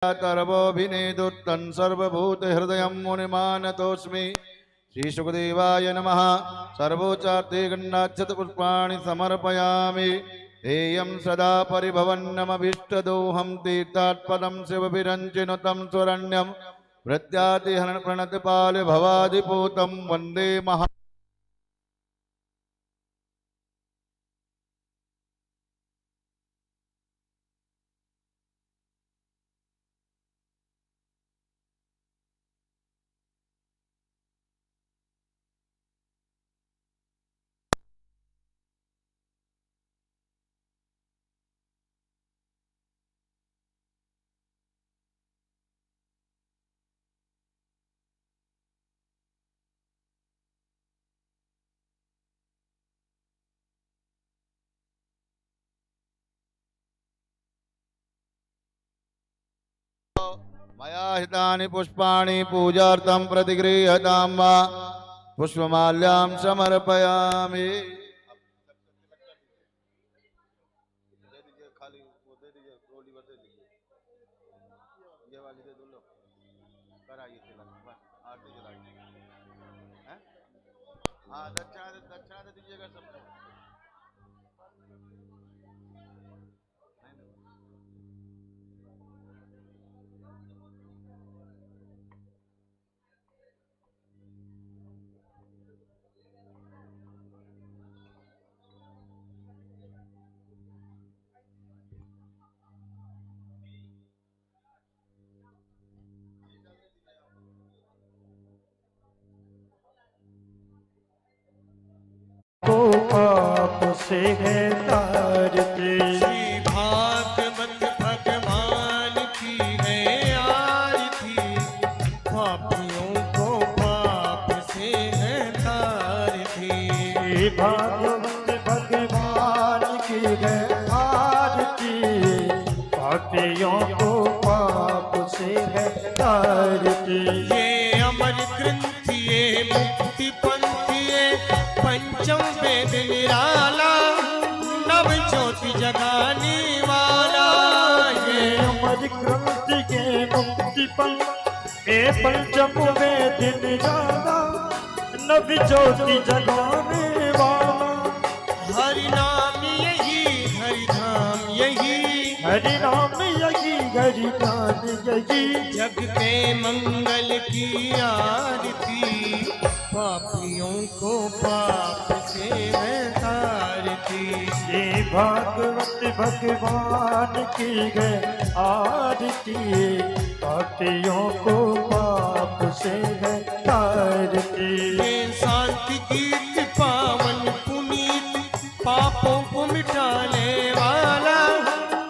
तर्वोभिनेदुत्तन् सर्वभूतहृदयं मुनिमानतोऽस्मि। श्रीसुखदेवाय नमः। सर्वोच्चार्थे गण्डाक्षतपुष्पाणि समर्पयामि। हेयं सदा परिभवन्नमभीष्टदोहं तीर्थात्पदं शिवभिरञ्चिनुतं स्वरण्यं प्रत्यातिहरणप्रणतपालभवादिपूतं वन्दे महा। मया हितानि पुष्पाणि पूजार्थं प्रतिगृह्यतां वा पुष्पमाल्यां समर्पयामि। दक्षिणा दे दीजिएगा सबको। पाप से है तारते। श्री भागवत भगवान की है आरती। पापियों को पाप से है तारती। श्री भागवत भगवान की है आरती। पापियों को पाप से है तारती। ये अमर ग्रंथ ये मुक्ति पंथ ये पंचम वेद निराला नव ज्योति जगाने वाला। ये अमर ग्रंथ के मुक्ति पंथ ये पंचम वेद निराला नव ज्योति जगाने वाला। हरि नाम यही हरि धाम यही हरि नाम यही हरि नाम यही जग के मंगल की आरती। पापियों को पाप से है तारती। श्री भागवत भगवान की है आरती। पापियों को पाप से है तारती। ये शांति कीर्त पावन पुनीत पापों को मिटाने वाला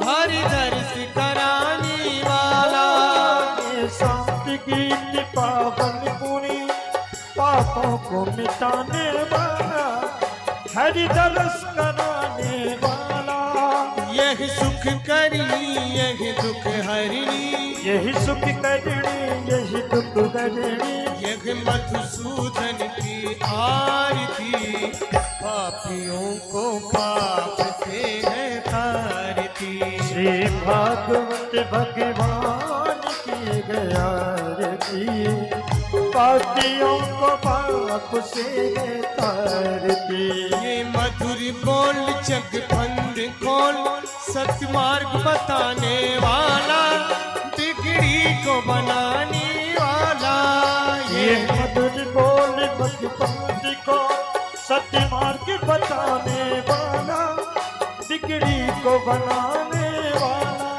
हरि दर्श कराने वाला। ये शांति गीत पावन पुनीत पापों को मिटाने वाला हरि दर्श कराने वाला। यह सुख करनी यह दुख हरिणी यही सुख करणी यही दुख करणी यह मधुसूदन की आरती। पापियों को पाप से है तारती। श्री भागवत भगवान की आरती। पापियों को पाप से है तारती। ये मधुर बोल जग बंद खोल सत्य मार्ग बताने वाला बिगड़ी को बनाने वाला। ये मधुर बोल भगवंत को सत्य मार्ग बताने वाला बिगड़ी को बनाने वाला।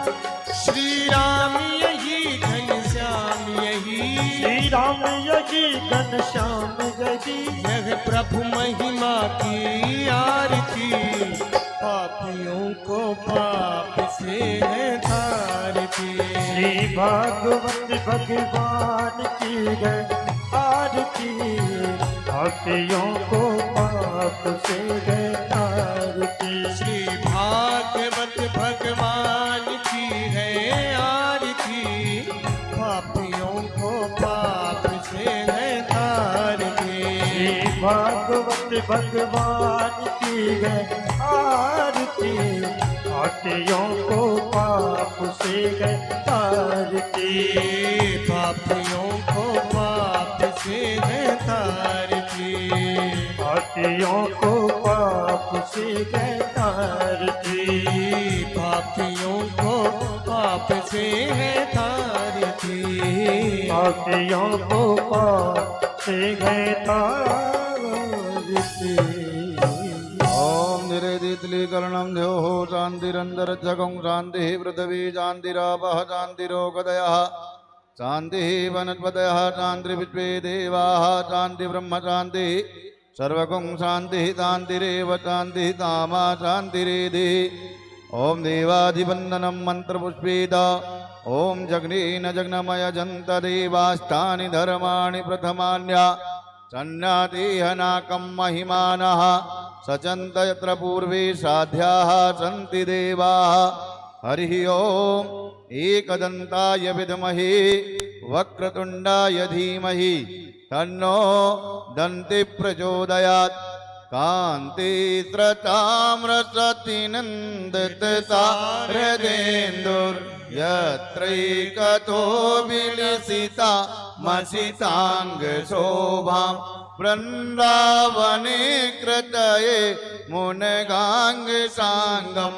श्री राम यही घनश्याम यही श्री राम यही घनश्याम यही यह प्रभु महिमा की आरती। पापियों को पाप से है तारती। श्री भागवत भगवान की है आरती। पापियों को पाप से है तारती। श्री भागवत भगवान की है आरती। पापियों को पाप से है तारती। श्री भागवत भक्त भगवान की गए आरती, पापियों को पाप से गए तारती, पापियों को पाप से है तारती, पापियों को पाप से गए तारती, पापियों को पाप से है तारती, पापियों को पाप से गए तारती। ओम निरेदितलीकरणं द्योः शान्तिरन्तरजगं शान्तिः पृथिवी शान्तिरापः शान्तिरोगदयः शान्तिः वनस्पतयः शान्तिर्विश्वे देवाः शान्तिब्रह्म शान्तिः सर्वगुं शान्तिः शान्तिरेव शान्तिः तामा शान्तिरेधिः। ओम देवाधिवन्दनं मन्त्रपुष्पेत ओम जग्नेन जग्नमय जन्त देवास्तानि धर्माणि प्रथमान्या सन्नातिहनाकं महिमानः सचन्त यत्र पूर्वे साध्याः सन्ति देवाः। हरिः ओम एकदन्ताय विद्महे वक्रतुण्डाय धीमहि तन्नो दन्ति प्रचोदयात्। कान्ति यत्रैकतो विलसिता मसिताङ्गशोभां वृन्दावने कृतये मुनगाङ्गसाङ्गं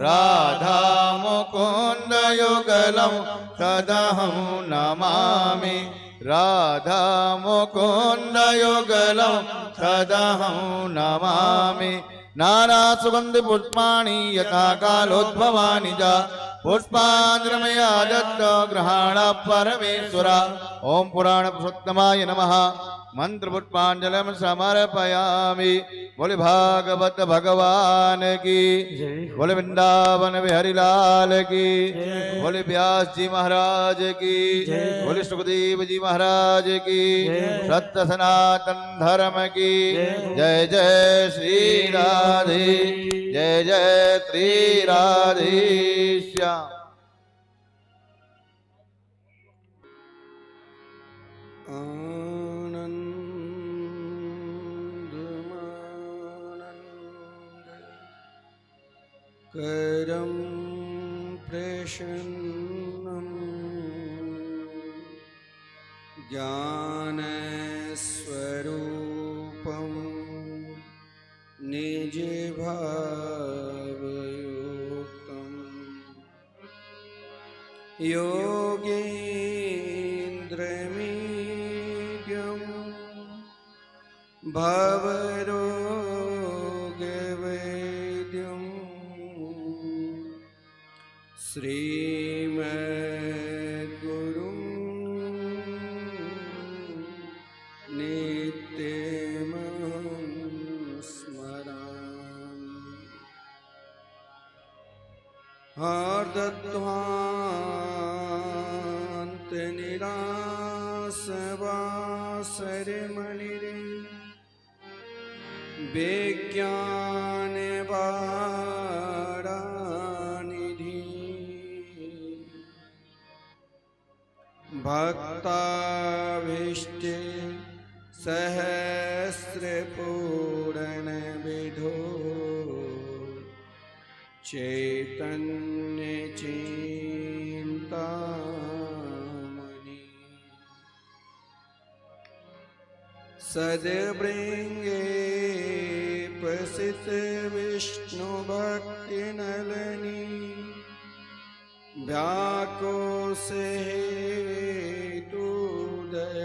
राधा मुकुन्दयुगलं तदहं नमामि। राधा मुकुन्दयुगलं तदहं नमामि। नाना सुगन्धि पुष्पाणि यथा कालोद्भवानि च पुष्पाञ्जलिमया दत्त गृहाण परमेश्वर। ओम पुराण पुरुषोत्तमाय नमः। मंत्र पुष्पांजलिं समर्पयामि। बोले भागवत भगवान की, बोले वृंदावन बिहारी लाल की, बोले व्यास जी महाराज की, बोले सुखदेव जी महाराज की, सत्य सनातन धर्म की जय जय श्री राधे, जय जय श्री राधेश्याम। करं प्रसन्नं ज्ञानस्वरूपं निजभावयुक्तं योगेन्द्रमीड्यं भवरोगवैद्यं श्रीमद्गुरुं नित्यमहं स्मरामि। हार्दध्वान्तनिरासवासरमणिरे विज्ञानवारानिधि भक्ताभीष्टे सहस्रपूरणविधो चैतन्यचिन्तामणि सद्बृङ्गे प्रसिद्ध विष्णुभक्तिनलिनी व्याकोसे हेतुदय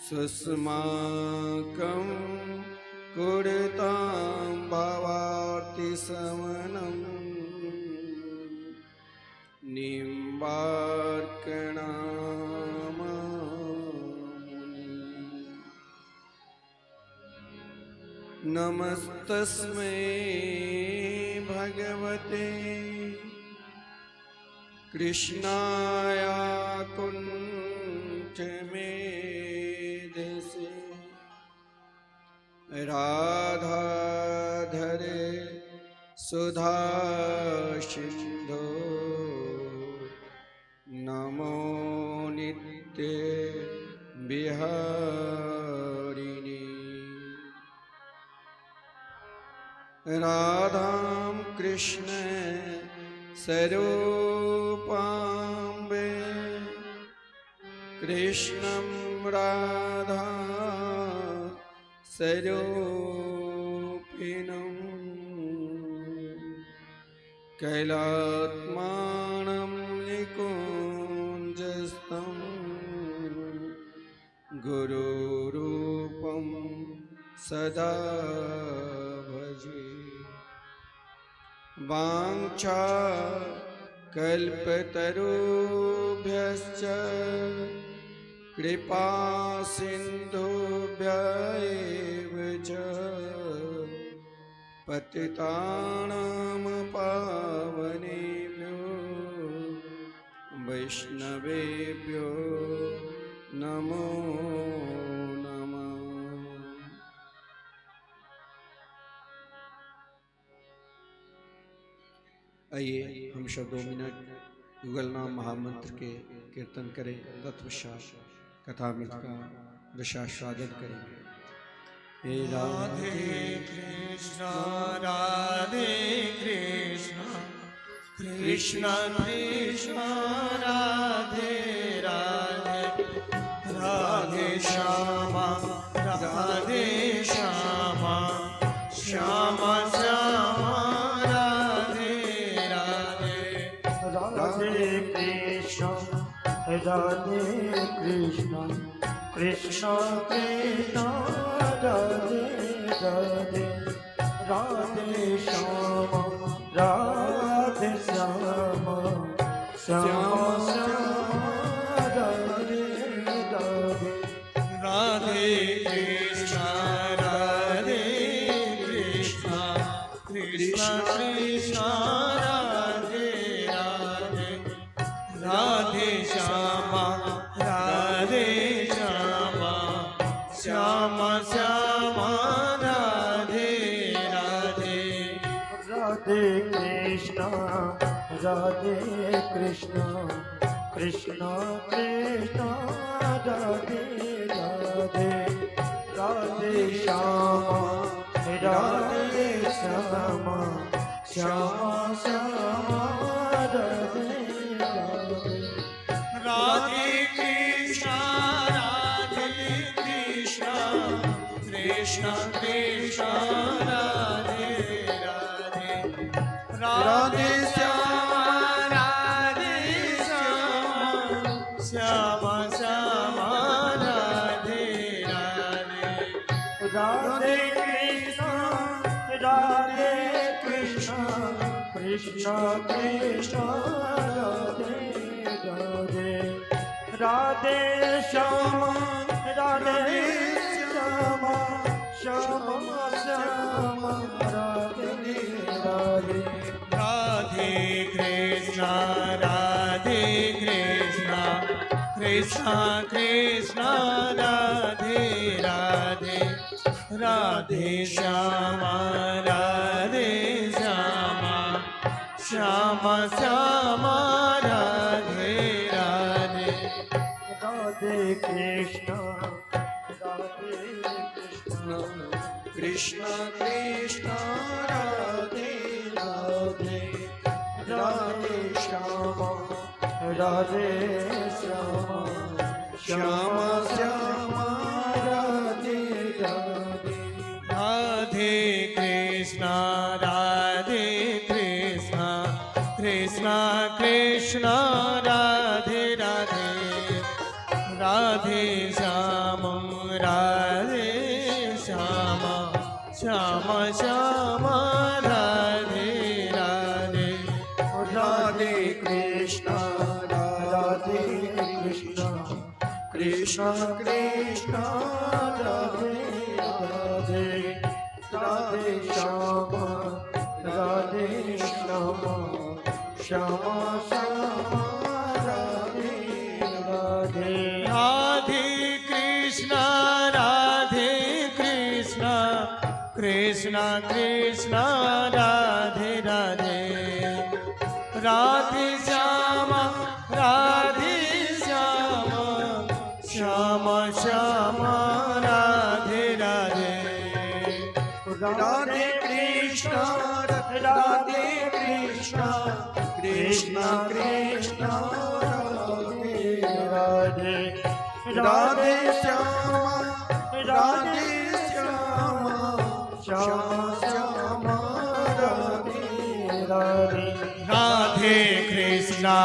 सुस्माकं कुरुतां भवार्ति समनं निम्बार्कणामुनि। नमस्तस्मै भगवते कृष्णाय कुञ्चमेधसे राधाधरे सुधासिन्धो नमो नित्य बिहारी कृष्ण स्वरूपाम्बे कृष्णं राधा स्वरूपिणं कैलात्मानं निकुञ्जस्थं गुरुरूपं सदा भजे। वाञ्छा कल्पतरुभ्यश्च कृपा सिन्धुभ्यैव च पतितानां पावनेभ्यो वैष्णवेभ्यो नमो नमः। आइए हम सब 2 मिनट युगल नाम महामंत्र के कीर्तन करें, तत्पश्चात कथामृत का रसास्वादन करेंगे। हे राधे कृष्णा राधे कृष्णा कृष्णा कृष्णा राधे राधे राधे श्यामा राधे श्यामा श्यामा श्यामा राधे राधे राधे कृष्ण राधे कृष्ण कृष्ण कृष्ण राधे राधे राधे श्याम राधे श्याम श्याम श्याम राधे राधे राधे कृष्णा राधे कृष्णा कृष्णा कृष्णा राधे राधे राधे श्यामा राधे श्यामा श्यामा श्यामा राधे राधे राधे कृष्ण राधे कृष्ण कृष्ण कृष्ण राधे राधे राधे श्याम राधे श्याम श्याम श्याम राधे राधे राधे कृष्णा राधे कृष्णा कृष्णा कृष्णा राधे राधे राधे श्यामा राधे श्यामा श्यामा श्यामा राधे राधे राधे कृष्ण राधे कृष्ण कृष्ण कृष्ण राधे राधे राधे श्याम राधे श्याम श्याम श्याम राधे राधे राधे कृष्णा राधे कृष्णा कृष्णा कृष्णा राधे राधे राधे श्यामा राधे श्यामा श्यामा श्यामा राधे राधे राधे कृष्ण राधे कृष्ण कृष्ण कृष्ण राधे राधे राधे श्याम राधे श्याम श्याम श्याम राधे राधे राधे कृष्णा राधे कृष्णा कृष्णा कृष्णा राधे राधे राधे श्यामं राधे श्यामा श्यामा श्यामा राधे राधे राधे कृष्ण राधे कृष्ण कृष्ण कृष्ण राधे राधे राधे श्याम राधे श्याम श्याम श्याम राधे राधे राधे कृष्णा राधे कृष्णा कृष्णा कृष्णा राधे राधे राधे श्यामा राधे श्यामा श्यामा श्यामा राधे राधे राधे कृष्ण राधे कृष्ण कृष्ण राधे राधे राधे श्यामा राधे श्यामा श्यामा श्यामा राधे राधे राधे कृष्णा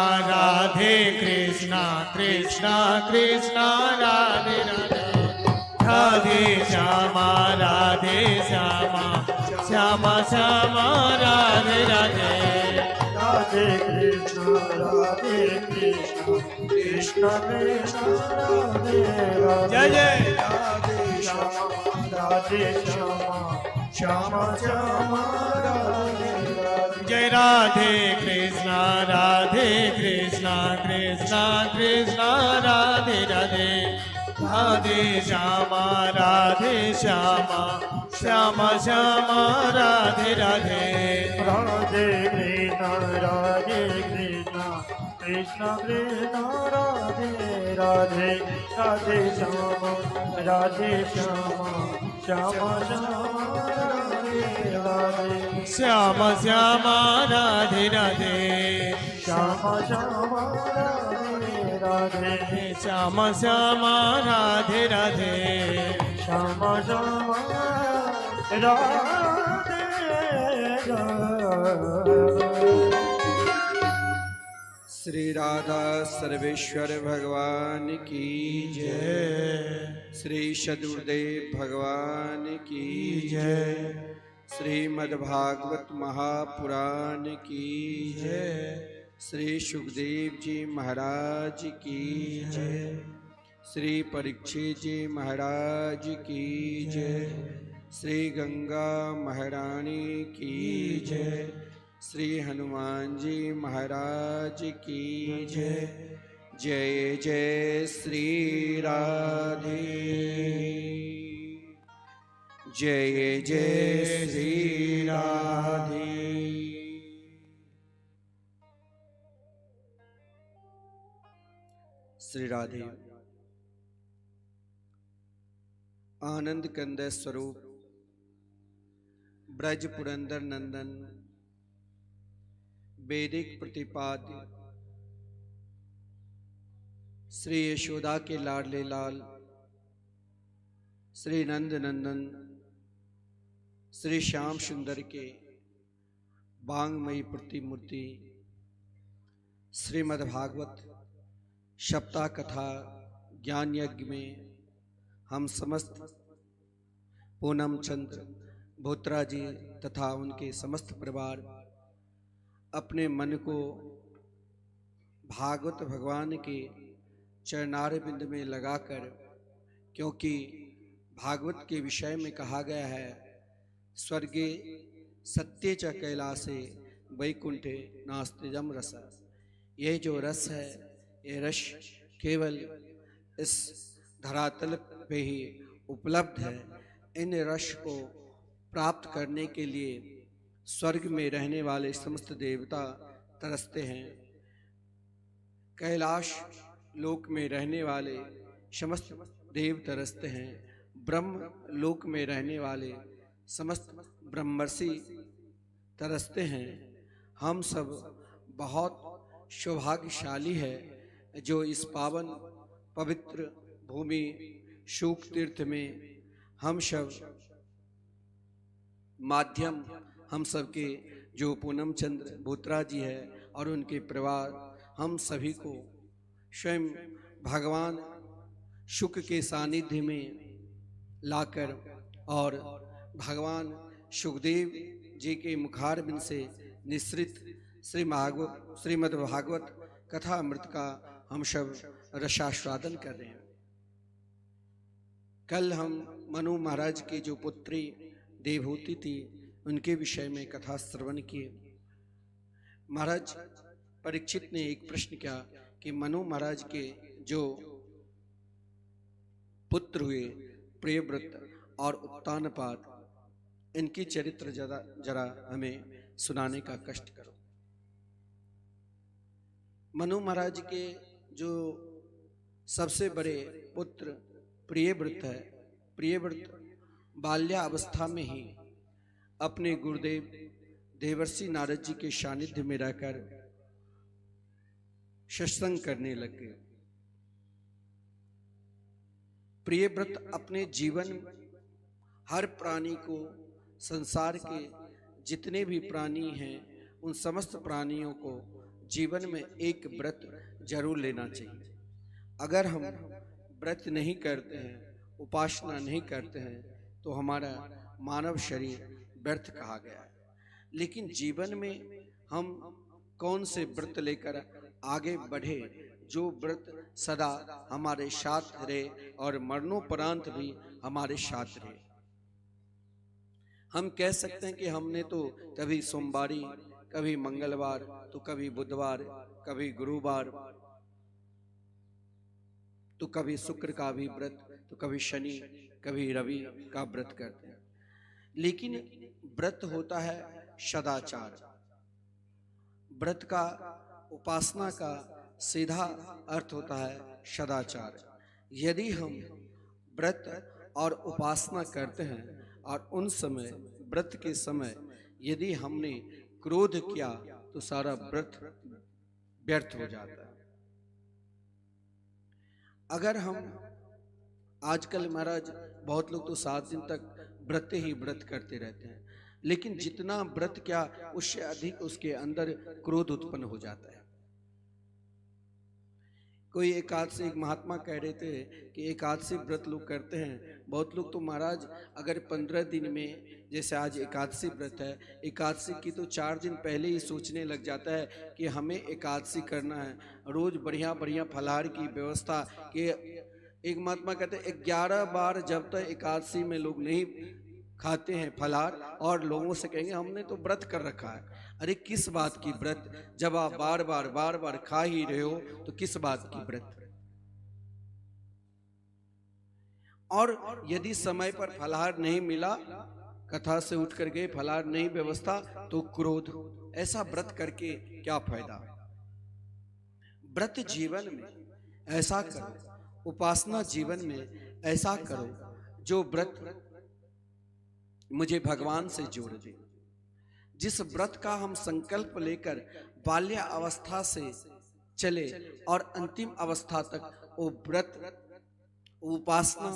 कृष्णा कृष्णा राधे राधे राधे श्यामा श्यामा श्यामा श्यामा राधे राधे राधे कृष्ण कृष्ण कृष्ण राधे राधे जय जय राधे श्यामा राधे श्यामा श्यामा श्यामा राधे राधे जय राधे कृष्णा कृष्णा कृष्णा राधे राधे राधे श्यामा श्यामा श्यामा श्यामा राधे राधे राधे कृष्ण कृष्ण कृष्ण राधे राधे राधे श्यामा श्यामा श्यामा राधे राधे श्यामा श्यामा राधे राधे श्यामा श्यामा राधे राधे श्यामा श्यामा राधे राधे श्यामा श्यामा राधे श्री राधा सर्वेश्वर भगवान की जय। श्री सदगुरुदेव भगवान की जय। श्रीमद्भागवत महापुराण की जय। श्री सुखदेव जी महाराज की जय। श्री परीक्षित जी महाराज की जय। श्री गंगा महारानी की जय। श्री हनुमान जी महाराज की जय। जय जय श्री राधे जय जय श्री राधे। श्री राधे आनंद कंद स्वरूप ब्रज पुरंदर नंदन वैदिक प्रतिपाद्य श्री यशोदा के लाडले लाल श्री नंद नंदन श्री श्याम सुंदर के वांगमयी प्रतिमूर्ति श्रीमद्भागवत सप्ताह कथा ज्ञान यज्ञ में हम समस्त पूनम चंद्र भोत्रा जी तथा उनके समस्त परिवार अपने मन को भागवत भगवान के चरणार बिंद में लगाकर, क्योंकि भागवत के विषय में कहा गया है स्वर्गे सत्य च कैलासे वैकुंठे नास्तिजम रस। यह जो रस है ये रस केवल इस धरातल पे ही उपलब्ध है। इन रस को प्राप्त करने के लिए स्वर्ग में रहने वाले समस्त देवता तरसते हैं। कैलाश लोक में रहने वाले समस्त देव तरसते हैं। ब्रह्म लोक में रहने वाले समस्त ब्रह्मर्षि तरसते हैं। हम सब बहुत सौभाग्यशाली है जो इस पावन पवित्र भूमि शोक तीर्थ में हम सब माध्यम हम सबके जो पूनम चंद्र भोत्रा जी है और उनके परिवार हम सभी को स्वयं भगवान शुक्र के सानिध्य में लाकर और भगवान सुखदेव जी के मुखारबिंद से निश्रित श्रीमद्भागवत कथा अमृत का हम सब रसास्वादन कर रहे हैं। कल हम मनु महाराज की जो पुत्री देवहूति थी उनके विषय में कथा श्रवण किए। महाराज परीक्षित ने एक प्रश्न किया कि मनु महाराज के जो पुत्र हुए प्रियव्रत और उत्तानपाद, इनकी चरित्र जरा हमें सुनाने का कष्ट करो। मनु महाराज के जो सबसे बड़े पुत्र प्रियव्रत है, प्रियव्रत बाल्यावस्था में ही अपने गुरुदेव देवर्षि नारद जी के सानिध्य में रहकर सत्संग करने लग गए। प्रियव्रत अपने जीवन हर प्राणी को, संसार के जितने भी प्राणी हैं उन समस्त प्राणियों को जीवन में एक व्रत जरूर लेना चाहिए। अगर हम व्रत नहीं करते हैं, उपासना नहीं करते हैं, तो हमारा मानव शरीर व्यर्थ कहा गया है। लेकिन जीवन में हम कौन से व्रत लेकर आगे बढ़े, जो व्रत सदा हमारे साथ रहे और मरणोपरांत भी हमारे साथ रहे। हम कह सकते हैं कि हमने तो कभी सोमवारी, कभी मंगलवार, तो कभी बुधवार, कभी गुरुवार, तो कभी शुक्र का भी व्रत, तो कभी शनि, कभी रवि का व्रत करते हैं। लेकिन व्रत होता है सदाचार। व्रत का, उपासना का सीधा अर्थ होता है सदाचार। यदि हम व्रत और उपासना करते हैं और उन समय, व्रत के समय यदि हमने क्रोध किया तो सारा व्रत व्यर्थ हो जाता है। अगर हम आजकल महाराज बहुत लोग तो 7 दिन तक व्रत ही व्रत करते रहते हैं, लेकिन जितना व्रत क्या उससे अधिक उसके अंदर क्रोध उत्पन्न हो जाता है। कोई एकादशी, एक महात्मा कह रहे थे कि एकादशी व्रत लोग करते हैं, बहुत लोग तो महाराज अगर 15 दिन में, जैसे आज एकादशी व्रत है, एकादशी की तो 4 दिन पहले ही सोचने लग जाता है कि हमें एकादशी करना है, रोज बढ़िया बढ़िया फलाहार की व्यवस्था। कि एक महात्मा कहते हैं 11 बार जब तक एकादशी में लोग नहीं खाते हैं फलाहार, और लोगों से कहेंगे हमने तो व्रत कर रखा है। अरे किस बात की व्रत, जब आप बार बार खा ही रहे हो तो किस बात की व्रत। और यदि समय पर फलाहार नहीं मिला, कथा से उठ कर गए, फलाहार नहीं व्यवस्था, तो क्रोध। ऐसा व्रत करके क्या फायदा। व्रत जीवन में ऐसा करो, उपासना जीवन में ऐसा करो जो व्रत मुझे भगवान से जोड़ दे। जिस व्रत का हम संकल्प लेकर बाल्य अवस्था से चले और अंतिम अवस्था तक वो व्रत, उपासना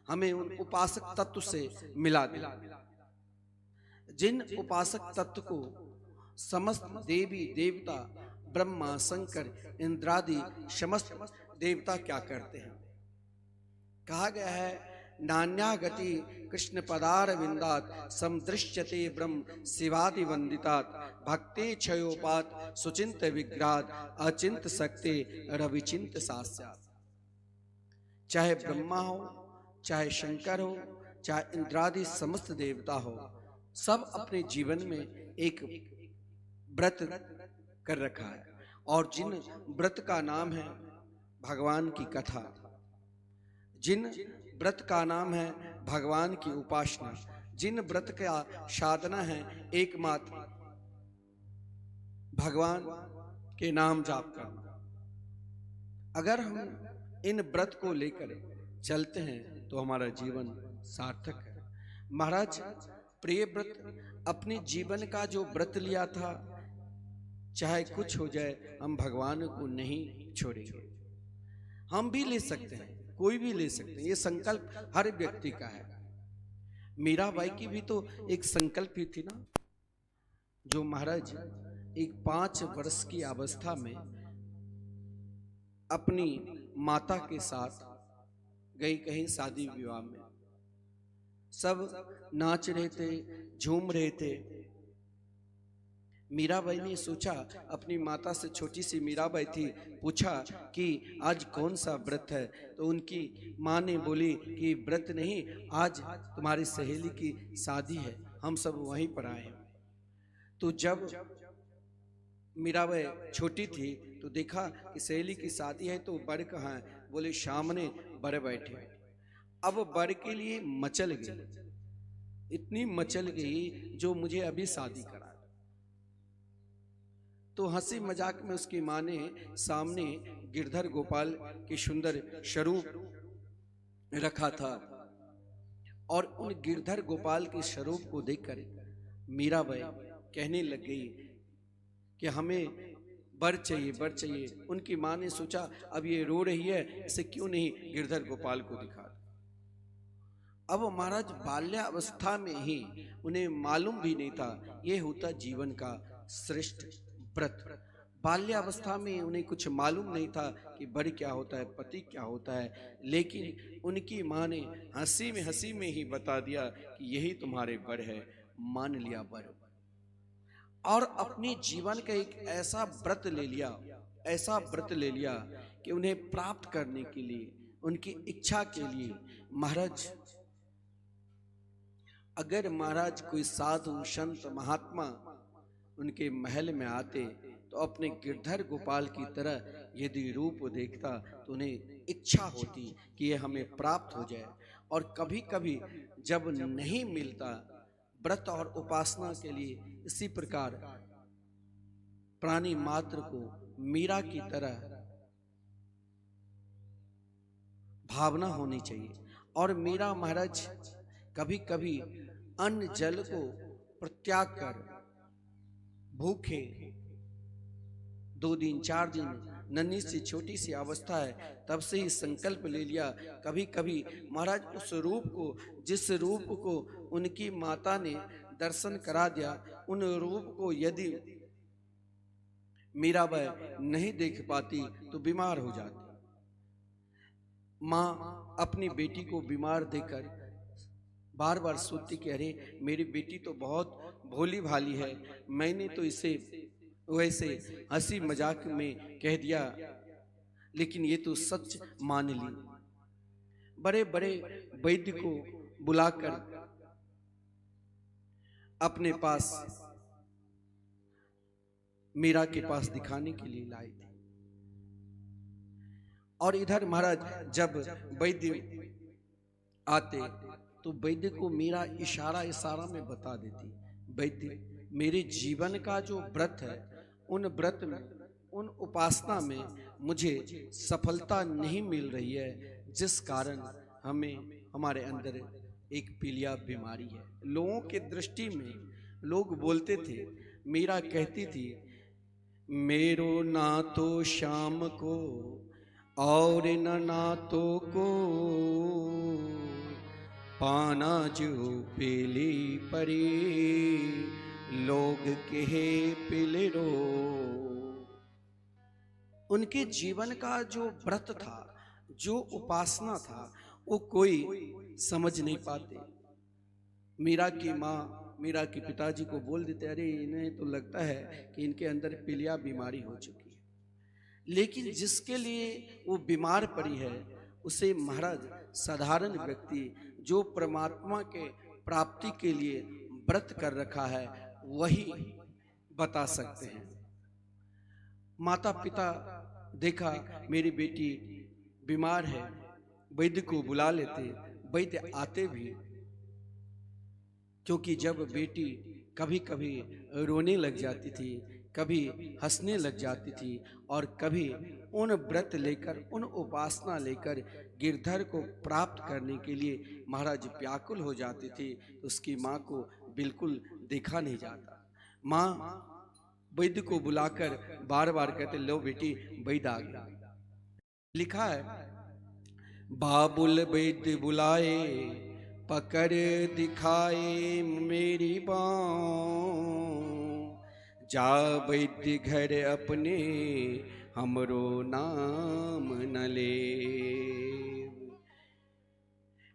हमें उन उपासक तत्व से मिला दे। जिन उपासक तत्व को समस्त देवी देवता, ब्रह्मा, शंकर, इंद्रादि समस्त देवता क्या करते हैं। कहा गया है नान्या गति कृष्ण पदार विंदात समदृश्यते ब्रह्म शिवादि वंदितात भक्ति क्षयोपात सुचिंत विग्रात अचिंत शक्ति रविचिंत सास्यात। चाहे ब्रह्मा हो, चाहे शंकर हो, चाहे इंद्रादि समस्त देवता हो, सब अपने जीवन में एक व्रत कर रखा है। और जिन व्रत का नाम है भगवान की कथा, जिन व्रत का नाम है भगवान की उपासना, जिन व्रत का साधना है एकमात्र भगवान के नाम जाप करना, अगर हम इन व्रत को लेकर चलते हैं तो हमारा जीवन सार्थक है। महाराज प्रिय व्रत अपने जीवन का जो व्रत लिया था, चाहे कुछ हो जाए हम भगवान को नहीं छोड़ेंगे। हम भी ले सकते हैं, कोई भी ले सकते हैं, ये संकल्प हर व्यक्ति का है। मीराबाई की भी तो एक संकल्प ही थी ना, जो महाराज एक 5 वर्ष की अवस्था में अपनी माता के साथ गई कहीं शादी विवाह में। सब नाच रहे थे, झूम रहे थे। मीराबाई ने सोचा, अपनी माता से, छोटी सी मीराबाई थी, पूछा कि आज कौन सा व्रत है। तो उनकी माँ ने बोली कि व्रत नहीं, आज तुम्हारी सहेली की शादी है, हम सब वहीं पर आए हैं। तो जब मीराबाई छोटी थी तो देखा कि सहेली की शादी है, तो बर कहाँ है, बोले सामने बर बैठे। अब बर के लिए मचल गई, इतनी मचल गई जो मुझे अभी शादी करा। तो हंसी मजाक में उसकी माँ ने सामने गिरधर गोपाल की सुंदर स्वरूप रखा था, और उन गिरधर गोपाल के स्वरूप को देखकर मीराबाई कहने लग गई कि हमें वर चाहिए, वर चाहिए। उनकी माँ ने सोचा अब ये रो रही है, इसे क्यों नहीं गिरधर गोपाल को दिखा दो। अब महाराज बाल्यावस्था में ही उन्हें मालूम भी नहीं था ये होता जीवन का श्रेष्ठ व्रत। बाल्यावस्था में उन्हें कुछ मालूम नहीं था कि वर क्या होता है, पति क्या होता है, लेकिन उनकी माँ ने हंसी में ही बता दिया कि यही तुम्हारे वर है, मान लिया वर। और अपने जीवन का एक ऐसा व्रत ले लिया, ऐसा व्रत ले लिया कि उन्हें प्राप्त करने के लिए, उनकी इच्छा के लिए महाराज, अगर महाराज कोई साधु संत महात्मा उनके महल में आते तो अपने गिरधर गोपाल की तरह यदि रूप देखता तो उन्हें इच्छा होती कि ये हमें प्राप्त हो जाए। और कभी कभी जब नहीं मिलता व्रत और उपासना के लिए, इसी प्रकार प्राणी मात्र को मीरा की तरह भावना होनी चाहिए। और मीरा महाराज कभी कभी अन्न जल को प्रत्याग कर भूखे 2 दिन 4 दिन, नन्ही सी छोटी सी अवस्था है तब से ही संकल्प ले लिया। कभी कभी महाराज उस रूप को, जिस रूप को उनकी माता ने दर्शन करा दिया, उन रूप को यदि मीराबाई नहीं देख पाती तो बीमार हो जाती। माँ अपनी बेटी को बीमार देखकर बार बार सोचती कि अरे मेरी बेटी तो बहुत भोली भाली है, मैंने तो इसे वैसे हंसी मजाक में कह दिया, लेकिन ये तो सच मान ली। बड़े बड़े वैद्य को बुलाकर अपने पास, मीरा के पास दिखाने के लिए लाई थी। और इधर महाराज जब वैद्य आते तो वैद्य को मीरा इशारा में बता देती, वैद्य मेरे जीवन का जो व्रत है, उन व्रत में, उन उपासना में मुझे सफलता नहीं मिल रही है, जिस कारण हमारे अंदर एक पीलिया बीमारी है। लोगों के दृष्टि में लोग बोलते थे, मीरा कहती थी मेरो ना तो शाम को और न नातो को पाना जो पीली परी लोग कहे पिले रो। उनके जीवन का जो व्रत था, जो उपासना था, वो कोई समझ नहीं पाते। मीरा की माँ मीरा के पिताजी को बोल देते, अरे इन्हें तो लगता है कि इनके अंदर पीलिया बीमारी हो चुकी है। लेकिन जिसके लिए वो बीमार पड़ी है उसे महाराज साधारण व्यक्ति जो परमात्मा के प्राप्ति के लिए व्रत कर रखा है वही बता सकते हैं। माता पिता देखा मेरी बेटी बीमार है, वैद्य को बुला लेते, वैद्य आते भी, क्योंकि जब बेटी कभी कभी रोने लग जाती थी, कभी हंसने लग जाती थी और कभी उन व्रत लेकर, उन उपासना लेकर गिरधर को प्राप्त करने के लिए महाराज व्याकुल हो जाती थी, तो उसकी माँ को बिल्कुल देखा नहीं जाता। माँ वैद्य को बुलाकर बार बार कहते, लो बेटी वैद्य आ गया। लिखा है बाबुल वैद्य बुलाए पकड़ दिखाए मेरी बाँ, जा वैद्य घर अपने हमरो नाम न ले।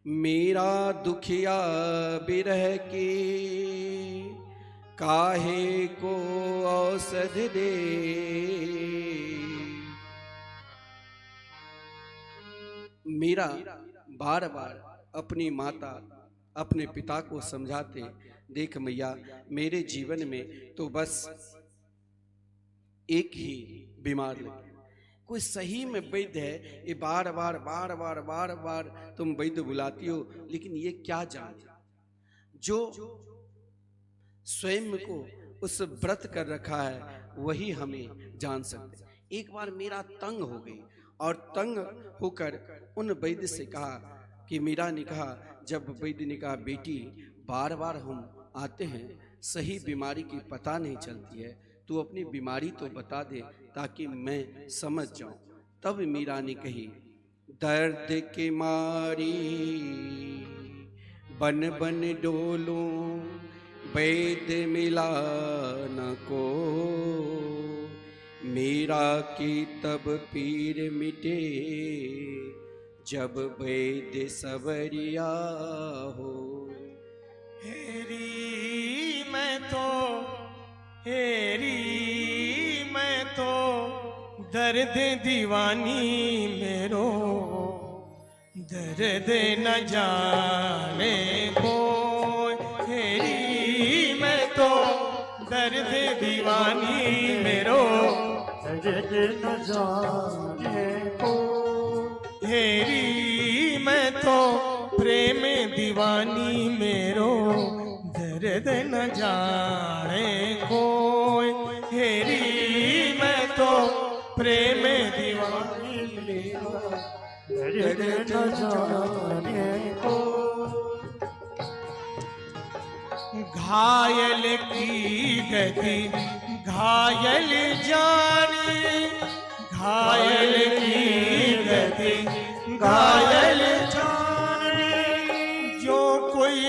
मेरा दुखिया बिरह के काहे को औषध दे। मीरा बार बार अपनी माता अपने पिता को समझाते, देख मैया मेरे जीवन में तो बस एक ही बीमार लगे, कोई सही में वैद्य है, ये बार बार तुम वैद्य बुलाती हो, लेकिन ये क्या जाने जो स्वयं को उस व्रत कर रखा है वही हमें जान सकते। एक बार मेरा तंग हो गई और तंग होकर उन वैद्य से कहा कि मीरा ने कहा, जब वैद्य ने कहा बेटी बार बार हम आते हैं सही बीमारी की पता नहीं चलती है। तू अपनी बीमारी तो बता दे ताकि मैं समझ जाऊं। तब मीरा ने कही, दर्द के मारी बन बन डोलूं, वैद्य मिला न को, मीरा की तब पीर मिटे, जब वैद्य सवरिया हो। हेरी मैं तो दर्द दीवानी मेरो, दर्द न जाने को। हेरी मैं तो दर्द दीवानी मेरो, दर्द न जाने को। हेरी मैं तो प्रेम दीवानी मेरो, दर्द न जाने कोई। हेरी मैं तो प्रेम दीवानी मेरो, दर्द न जाने को। घायल की गति घायल जाने, घायल की गति घायल जाने, जो कोई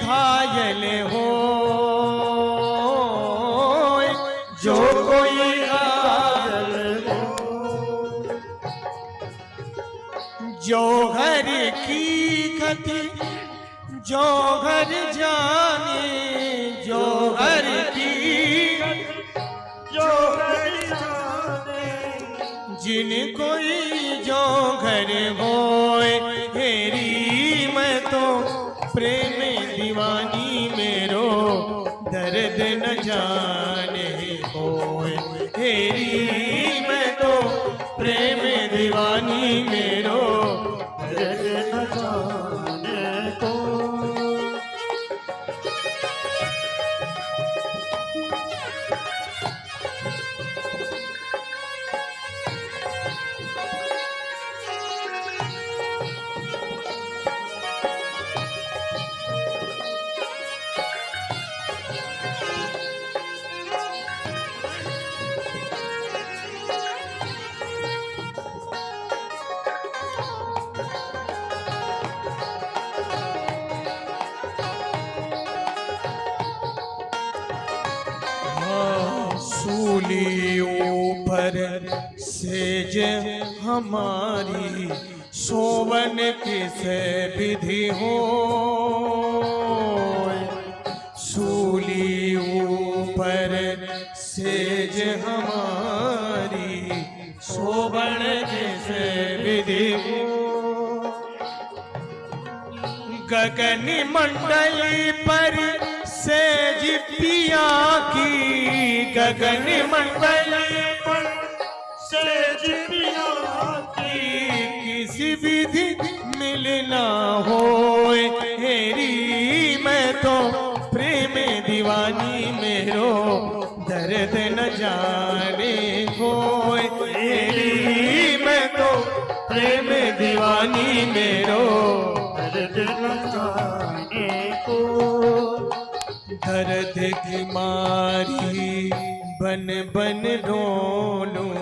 घायल हो, जो कोई घायल हो, जो घर की गति जो घर जाने, जो घर की जो घर जाने, जिन कोई जो घर होए। हेरी मैं तो प्रेम दीवानी मेरो, दर्द न जाने होए। हेरी मैं तो प्रेम दीवानी मेरो, दर्द न जाने को। सूली ऊपर सेज हमारी, सोवन किस विधि हो। सूली ऊपर सेज हमारी, सोवन किस विधि हो। गगन मंडली पर सेज पिया की, गगन मंडली पर सेज पिया की, किसी विधि मिलना होए। हेरी मैं तो प्रेम दीवानी मेरो, दर्द न जाने कोई। हेरी मैं तो प्रेम दीवानी मेरो, दर्द न जाने को। दर्द की मारी बन बन रोलूं,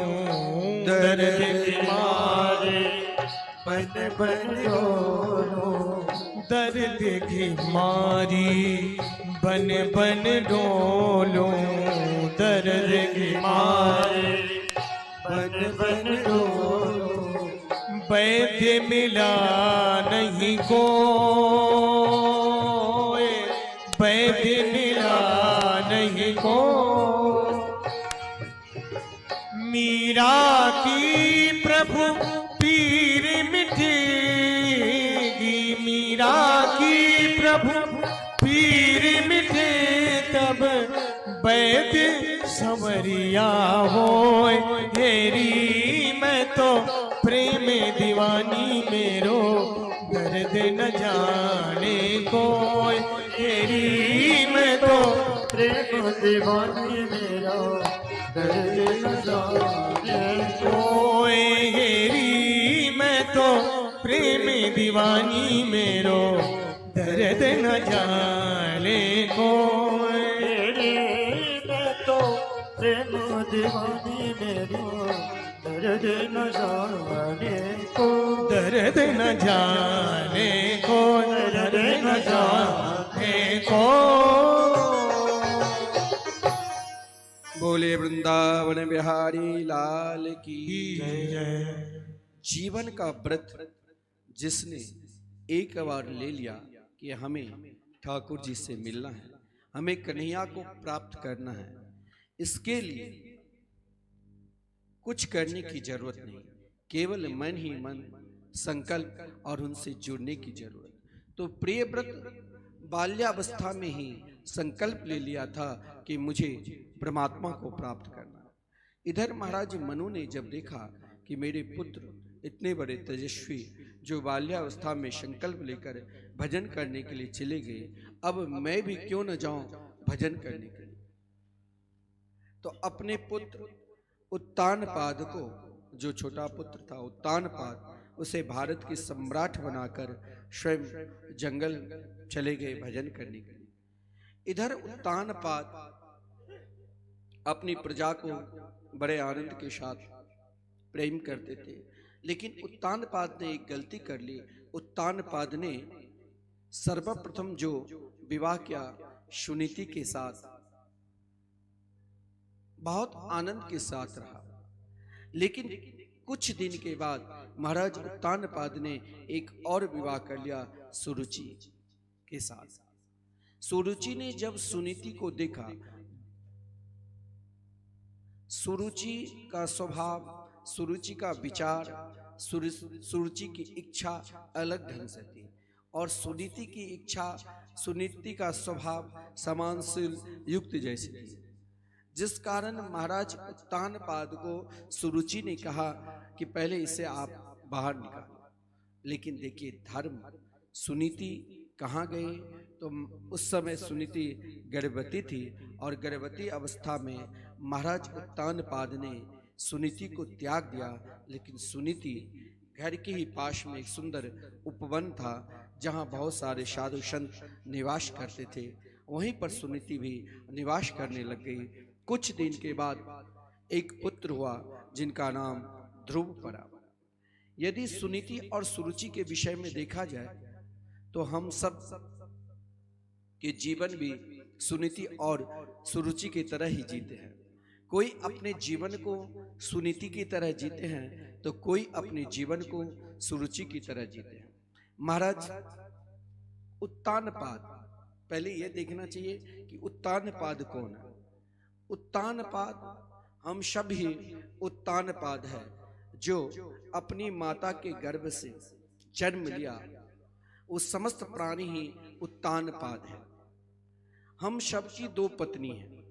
दर्द की मारी बन बन डोलूं, दर्द की मारी बन बन डोलूं, दर्द की मारी बन बन डोलूं। वैद्य मिला नहीं को, वैद्य मिला नहीं को। मीरा की प्रभु पीर मिटेगी, मीरा की प्रभु पीर मिटे, तब वैद्य संवरिया होए। हेरी मैं तो प्रेम दीवानी मेरो, दर्द न जाने कोई। हेरी मैं तो प्रेम दीवानी मेरा, दर्द न जाने कोई। हेरी मैं तो प्रेम दीवानी मेरो, दर्द न जाने कोई। दीवानी मेरी दर्द न जाने को, दर्द न जाने को, दर्द न जाने को। बोले वृंदावन बिहारी लाल की जय। जीवन का व्रत जिसने एक बार ले लिया कि हमें ठाकुर जी से मिलना है, हमें कन्हैया को प्राप्त करना है, इसके लिए कुछ करने की जरूरत नहीं, केवल मन ही मन संकल्प और उनसे जुड़ने की जरूरत। तो प्रिय व्रत बाल्यावस्था में ही संकल्प ले लिया था कि मुझे परमात्मा को प्राप्त करना है। इधर महाराज मनु ने जब देखा कि मेरे पुत्र इतने बड़े तेजस्वी जो बाल्यावस्था में संकल्प लेकर भजन करने के लिए चले गए, अब मैं भी क्यों न जाऊं भजन करने के लिए। तो अपने पुत्र उत्तानपाद को, जो छोटा पुत्र था उत्तानपाद, उसे भारत की सम्राट बनाकर स्वयं जंगल चले गए भजन करने के लिए। इधर उत्तानपाद अपनी प्रजा को बड़े आनंद के साथ प्रेम करते थे, लेकिन उत्तानपाद ने एक गलती कर ली। उत्तानपाद ने सर्वप्रथम जो विवाह किया सुनीति के साथ, बहुत आनंद के साथ रहा, लेकिन कुछ दिन के बाद महाराज उत्तानपाद ने एक और विवाह कर लिया सुरुचि के साथ। सुरुचि ने जब सुनीति को देखा, सुरुचि का स्वभाव, सुरुचि का विचार, सुरुचि की इच्छा अलग ढंग से थी, और सुनीति की इच्छा, सुनीति का स्वभाव समानशील युक्त जैसी थी, जिस कारण महाराज उत्तानपाद को सुरुचि ने कहा कि पहले इसे आप बाहर निकालो। लेकिन देखिए धर्म, सुनीति कहाँ गए, तो उस समय सुनीति गर्भवती थी, और गर्भवती अवस्था में महाराज उत्तानपाद ने सुनीति को त्याग दिया। लेकिन सुनीति घर के ही पास में एक सुंदर उपवन था जहाँ बहुत सारे साधु संत निवास करते थे, वहीं पर सुनीति भी निवास करने लग गई। कुछ दिन के बाद एक पुत्र हुआ जिनका नाम ध्रुव पड़ा। यदि सुनीति और सुरुचि के विषय में देखा जाए तो हम सब के जीवन भी सुनीति और सुरुचि की तरह ही जीते हैं। कोई अपने जीवन को सुनीति की तरह जीते हैं तो कोई अपने जीवन को सुरुचि की तरह जीते हैं। महाराज उत्तानपाद, पहले यह देखना चाहिए कि उत्तानपाद कौन है। उत्तानपाद हम सब ही उत्तानपाद है, जो अपनी माता के गर्भ से जन्म लिया, वो समस्त प्राणी ही उत्तानपाद है। हम सब की दो पत्नी हैं।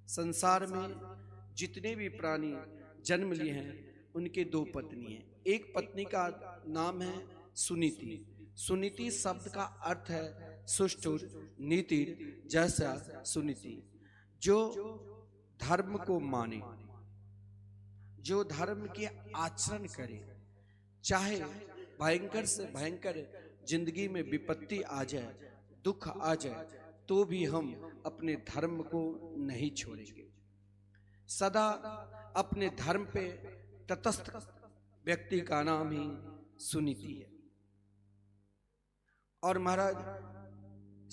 संसार में जितने भी प्राणी जन्म लिए हैं उनके दो पत्नी हैं। एक पत्नी का नाम है सुनीति। सुनीति शब्द का अर्थ है सुष्ठुर, नीति जैसा सुनीति, जो धर्म को माने, जो धर्म के आचरण करे, चाहे भयंकर से भयंकर जिंदगी में विपत्ति आ जाए, दुख आ जाए, तो भी हम अपने धर्म को नहीं छोड़ेंगे। सदा अपने धर्म पे तटस्थ व्यक्ति का नाम ही सुनीति है। और महाराज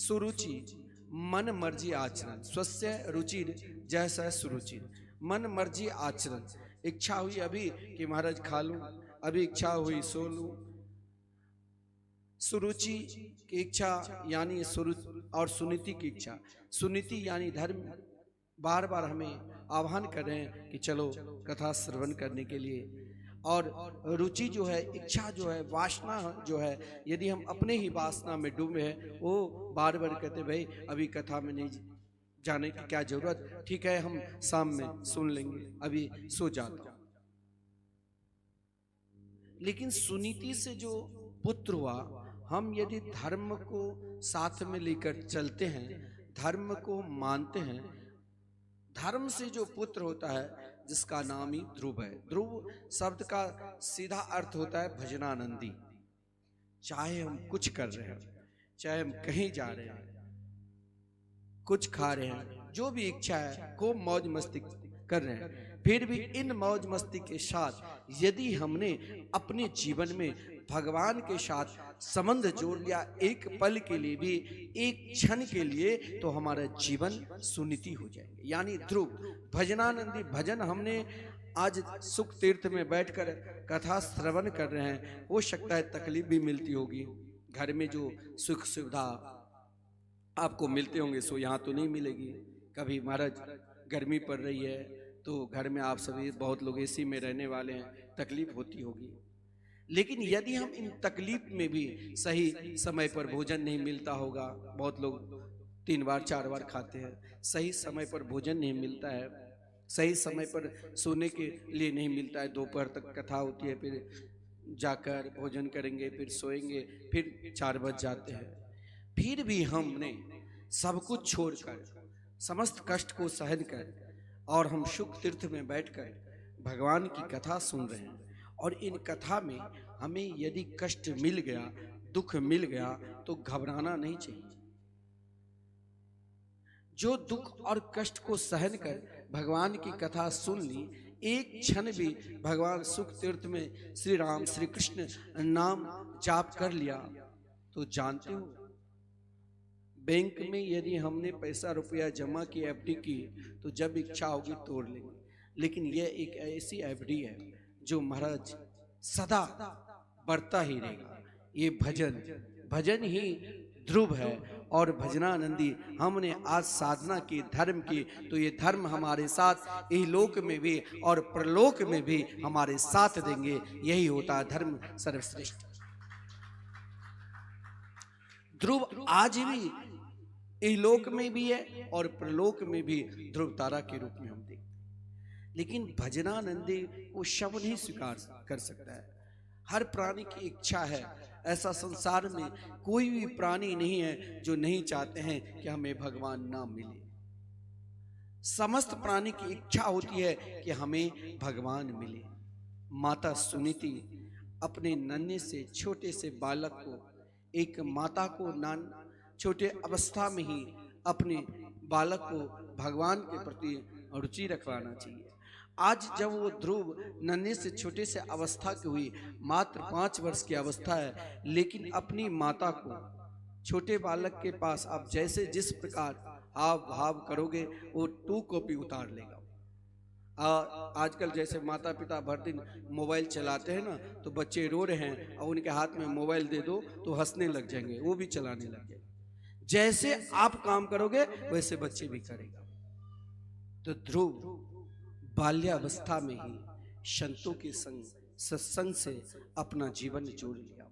सुरुचि मन मर्जी आचरण, स्वस्य रुचिर जैसा सुरुचि, मन मर्जी आचरण। इच्छा हुई अभी कि महाराज खा लूं, अभी इच्छा हुई सो लूं। सुरुचि की इच्छा यानी और सुनीति की इच्छा। सुनीति यानी धर्म बार बार हमें आह्वान कर रहे हैं कि चलो कथा श्रवण करने के लिए। और रुचि जो है, इच्छा जो है, वासना जो है, यदि हम अपने ही वासना में डूबे हैं, वो बार बार कहते भाई अभी कथा में नहीं जाने की क्या जरूरत, ठीक है हम शाम में सुन लेंगे, अभी सो जाता हूं। लेकिन सुनीति से जो पुत्र हुआ, हम यदि धर्म को साथ में लेकर चलते हैं, धर्म को मानते हैं, धर्म से जो पुत्र होता है जिसका नाम ही ध्रुव है। ध्रुव शब्द का सीधा अर्थ होता है भजनानंदी। चाहे हम कुछ कर रहे हैं, चाहे हम कहीं जा रहे हैं, कुछ खा रहे हैं, जो भी इच्छा है, खूब मौज मस्ती कर रहे हैं, फिर भी इन मौज मस्ती के साथ यदि हमने अपने जीवन में भगवान के साथ संबंध जोड़ लिया एक पल के लिए भी, एक क्षण के लिए, तो हमारा जीवन सुनीति हो जाएंगे। यानी ध्रुव भजनानंदी भजन हमने आज सुख तीर्थ में बैठकर कथा श्रवण कर रहे हैं, हो सकता है तकलीफ भी मिलती होगी, घर में जो सुख सुविधा आपको मिलते होंगे सो यहाँ तो नहीं मिलेगी। कभी महाराज गर्मी पड़ रही है तो घर में आप सभी बहुत लोग एसी में रहने वाले हैं, तकलीफ होती होगी। लेकिन यदि हम इन तकलीफ में भी सही समय पर भोजन नहीं मिलता होगा, बहुत लोग 3 बार 4 बार खाते हैं, सही समय पर भोजन नहीं मिलता है, सही समय पर सोने के लिए नहीं मिलता है, दोपहर तक कथा होती है, फिर जाकर भोजन करेंगे, फिर सोएंगे, फिर 4 बज जाते हैं, फिर भी हमने सब कुछ छोड़कर समस्त कष्ट को सहन कर और हम सुख तीर्थ में बैठकर भगवान की कथा सुन रहे हैं। और इन कथा में हमें यदि कष्ट मिल गया, दुख मिल गया, तो घबराना नहीं चाहिए। जो दुख और कष्ट को सहन कर भगवान की कथा सुन ली, एक क्षण भी भगवान सुख तीर्थ में श्री राम श्री कृष्ण नाम जाप कर लिया, तो जानते हो बैंक में यदि हमने पैसा रुपया जमा की, एफडी की, तो जब इच्छा होगी तोड़ लेंगे। लेकिन यह एक ऐसी एफडी है जो महाराज सदा बढ़ता ही रहेगा। ये भजन ही ध्रुव है। और भजनानंदी हमने आज साधना की, धर्म की, तो ये धर्म हमारे साथ इहलोक में भी और परलोक में भी हमारे साथ देंगे। यही होता है धर्म सर्वश्रेष्ठ। ध्रुव आज भी इहलोक में भी है और परलोक में भी ध्रुव तारा के रूप में हम देखते हैं। लेकिन भजनानंदी वो शव नहीं स्वीकार कर सकता है। हर प्राणी की इच्छा है, ऐसा संसार में कोई भी प्राणी नहीं है जो नहीं चाहते हैं कि हमें भगवान नाम मिले। समस्त प्राणी की इच्छा होती है कि हमें भगवान मिले। माता सुनीति अपने नन्हे से छोटे से बालक को, एक माता को छोटे अवस्था में ही अपने बालक को भगवान के प्रति रुचि रखवाना चाहिए। आज जब वो ध्रुव नन्हे से छोटे से अवस्था की हुई, मात्र 5 वर्ष की अवस्था है, लेकिन अपनी माता को छोटे बालक के पास आप जैसे जिस प्रकार हाव भाव करोगे वो 2 कॉपी उतार लेगा। आजकल जैसे माता पिता भर दिन मोबाइल चलाते हैं ना, तो बच्चे रो रहे हैं और उनके हाथ में मोबाइल दे दो तो हंसने लग जाएंगे, वो भी चलाने लग जाएंगे। जैसे आप काम करोगे वैसे बच्चे भी करेगा। तो ध्रुव बाल्यावस्था में ही संतों के संग, सत्संग से अपना जीवन जोड़ लिया।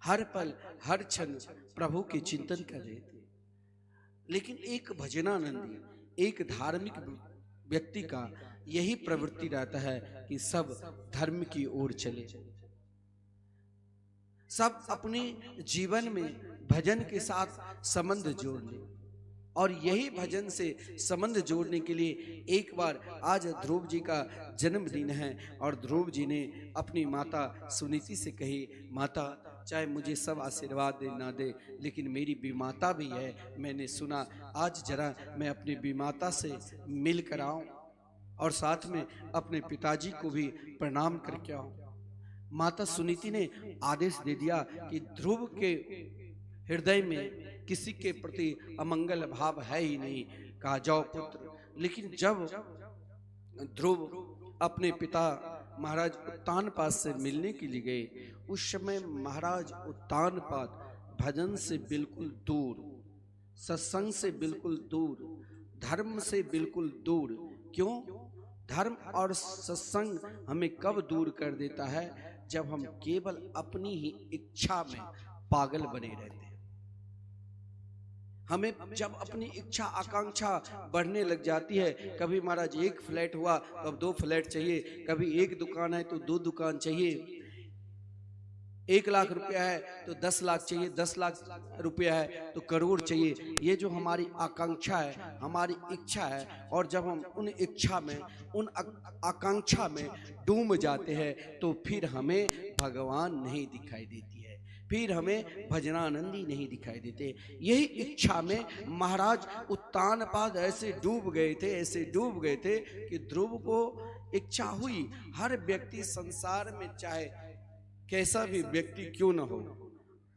हर पल हर क्षण प्रभु के चिंतन कर रहे थे। लेकिन एक भजनानंदी, एक धार्मिक व्यक्ति का यही प्रवृत्ति रहता है कि सब धर्म की ओर चले, सब अपने जीवन में भजन के साथ संबंध जोड़ ले। और यही भजन से संबंध जोड़ने के लिए एक बार आज ध्रुव जी का जन्मदिन है और ध्रुव जी ने अपनी माता सुनीति से कही, माता चाहे मुझे सब आशीर्वाद दे ना दे, लेकिन मेरी बीमाता भी है, मैंने सुना आज जरा मैं अपनी बीमाता से मिल कर आऊं और साथ में अपने पिताजी को भी प्रणाम करके आऊं। माता सुनीति ने आदेश दे दिया कि ध्रुव के हृदय में किसी के प्रति अमंगल भाव है ही नहीं, कहा जाओ पुत्र। लेकिन जब ध्रुव अपने पिता महाराज उत्तानपाद से मिलने के लिए गए, उस समय महाराज उत्तानपाद भजन से बिल्कुल दूर, सत्संग से बिल्कुल दूर, धर्म से बिल्कुल दूर। क्यों? धर्म और सत्संग हमें कब दूर कर देता है? जब हम केवल अपनी ही इच्छा में पागल बने रहते हैं। हमें जब अपनी इच्छा आकांक्षा बढ़ने लग जाती है, कभी महाराज 1 फ्लैट हुआ तो अब 2 फ्लैट चाहिए, कभी 1 दुकान है तो 2 दुकान चाहिए, 1 लाख रुपया है तो 10 लाख चाहिए, 10 लाख रुपया है तो करोड़ चाहिए। ये जो हमारी आकांक्षा है, हमारी इच्छा है, और जब हम उन इच्छा में, उन आकांक्षा में डूब जाते हैं तो फिर हमें भगवान नहीं दिखाई देती है, फिर हमें भजनानंदी नहीं दिखाई देते। यही इच्छा में महाराज उत्तानपाद ऐसे डूब गए थे कि ध्रुव को इच्छा हुई, हर व्यक्ति संसार में चाहे कैसा भी व्यक्ति क्यों न हो,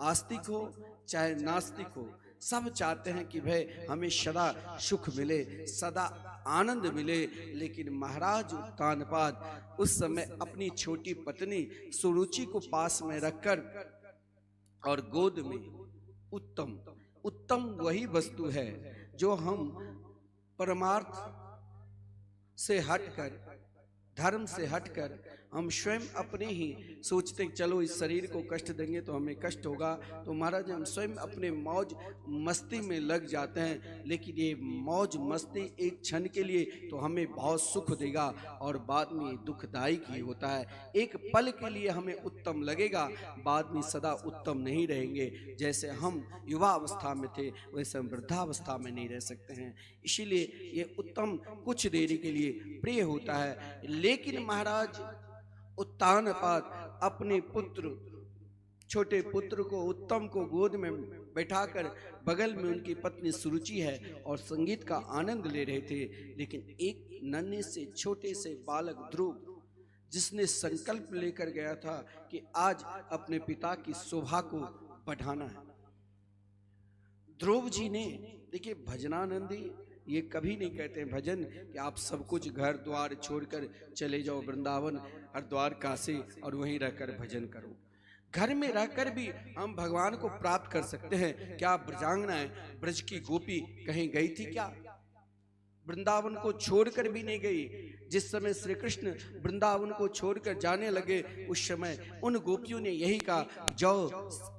आस्तिक हो चाहे नास्तिक हो, सब चाहते हैं कि भाई हमें सदा सुख मिले, सदा आनंद मिले। लेकिन महाराज उत्तानपाद उस समय अपनी छोटी पत्नी सुरुचि को पास में रखकर और गोद में उत्तम वही वस्तु है जो हम परमार्थ से हटकर, धर्म से हटकर हम स्वयं अपने ही सोचते चलो इस शरीर को कष्ट देंगे तो हमें कष्ट होगा, तो महाराज हम स्वयं अपने मौज मस्ती में लग जाते हैं। लेकिन ये मौज मस्ती एक क्षण के लिए तो हमें बहुत सुख देगा और बाद में दुखदायक ही होता है। एक पल के लिए हमें उत्तम लगेगा, बाद में सदा उत्तम नहीं रहेंगे। जैसे हम युवा अवस्था में थे वैसे हम वृद्धावस्था में नहीं रह सकते हैं। इसीलिए ये उत्तम कुछ देरी के लिए प्रिय होता है। लेकिन महाराज उत्तानपाद अपने पुत्र, छोटे पुत्र को, उत्तम को गोद में बैठाकर, बगल में उनकी पत्नी सुरुचि है और संगीत का आनंद ले रहे थे। लेकिन एक नन्हे से छोटे से बालक ध्रुव, जिसने संकल्प लेकर गया था कि आज अपने पिता की शोभा को बढ़ाना है, ध्रुव जी ने, देखिए भजनानंदी ये कभी नहीं कहते हैं भजन कि आप सब कुछ घर द्वार छोड़कर चले जाओ वृंदावन, हरिद्वार, काशी और वहीं रहकर भजन करो। घर में रहकर भी हम भगवान को प्राप्त कर सकते हैं। क्या ब्रजांगनाएं, ब्रज की गोपी कहीं गई थी क्या? वृंदावन को छोड़कर भी नहीं गई। जिस समय श्री कृष्ण वृंदावन को छोड़कर जाने लगे उस समय उन गोपियों ने यही कहा, जाओ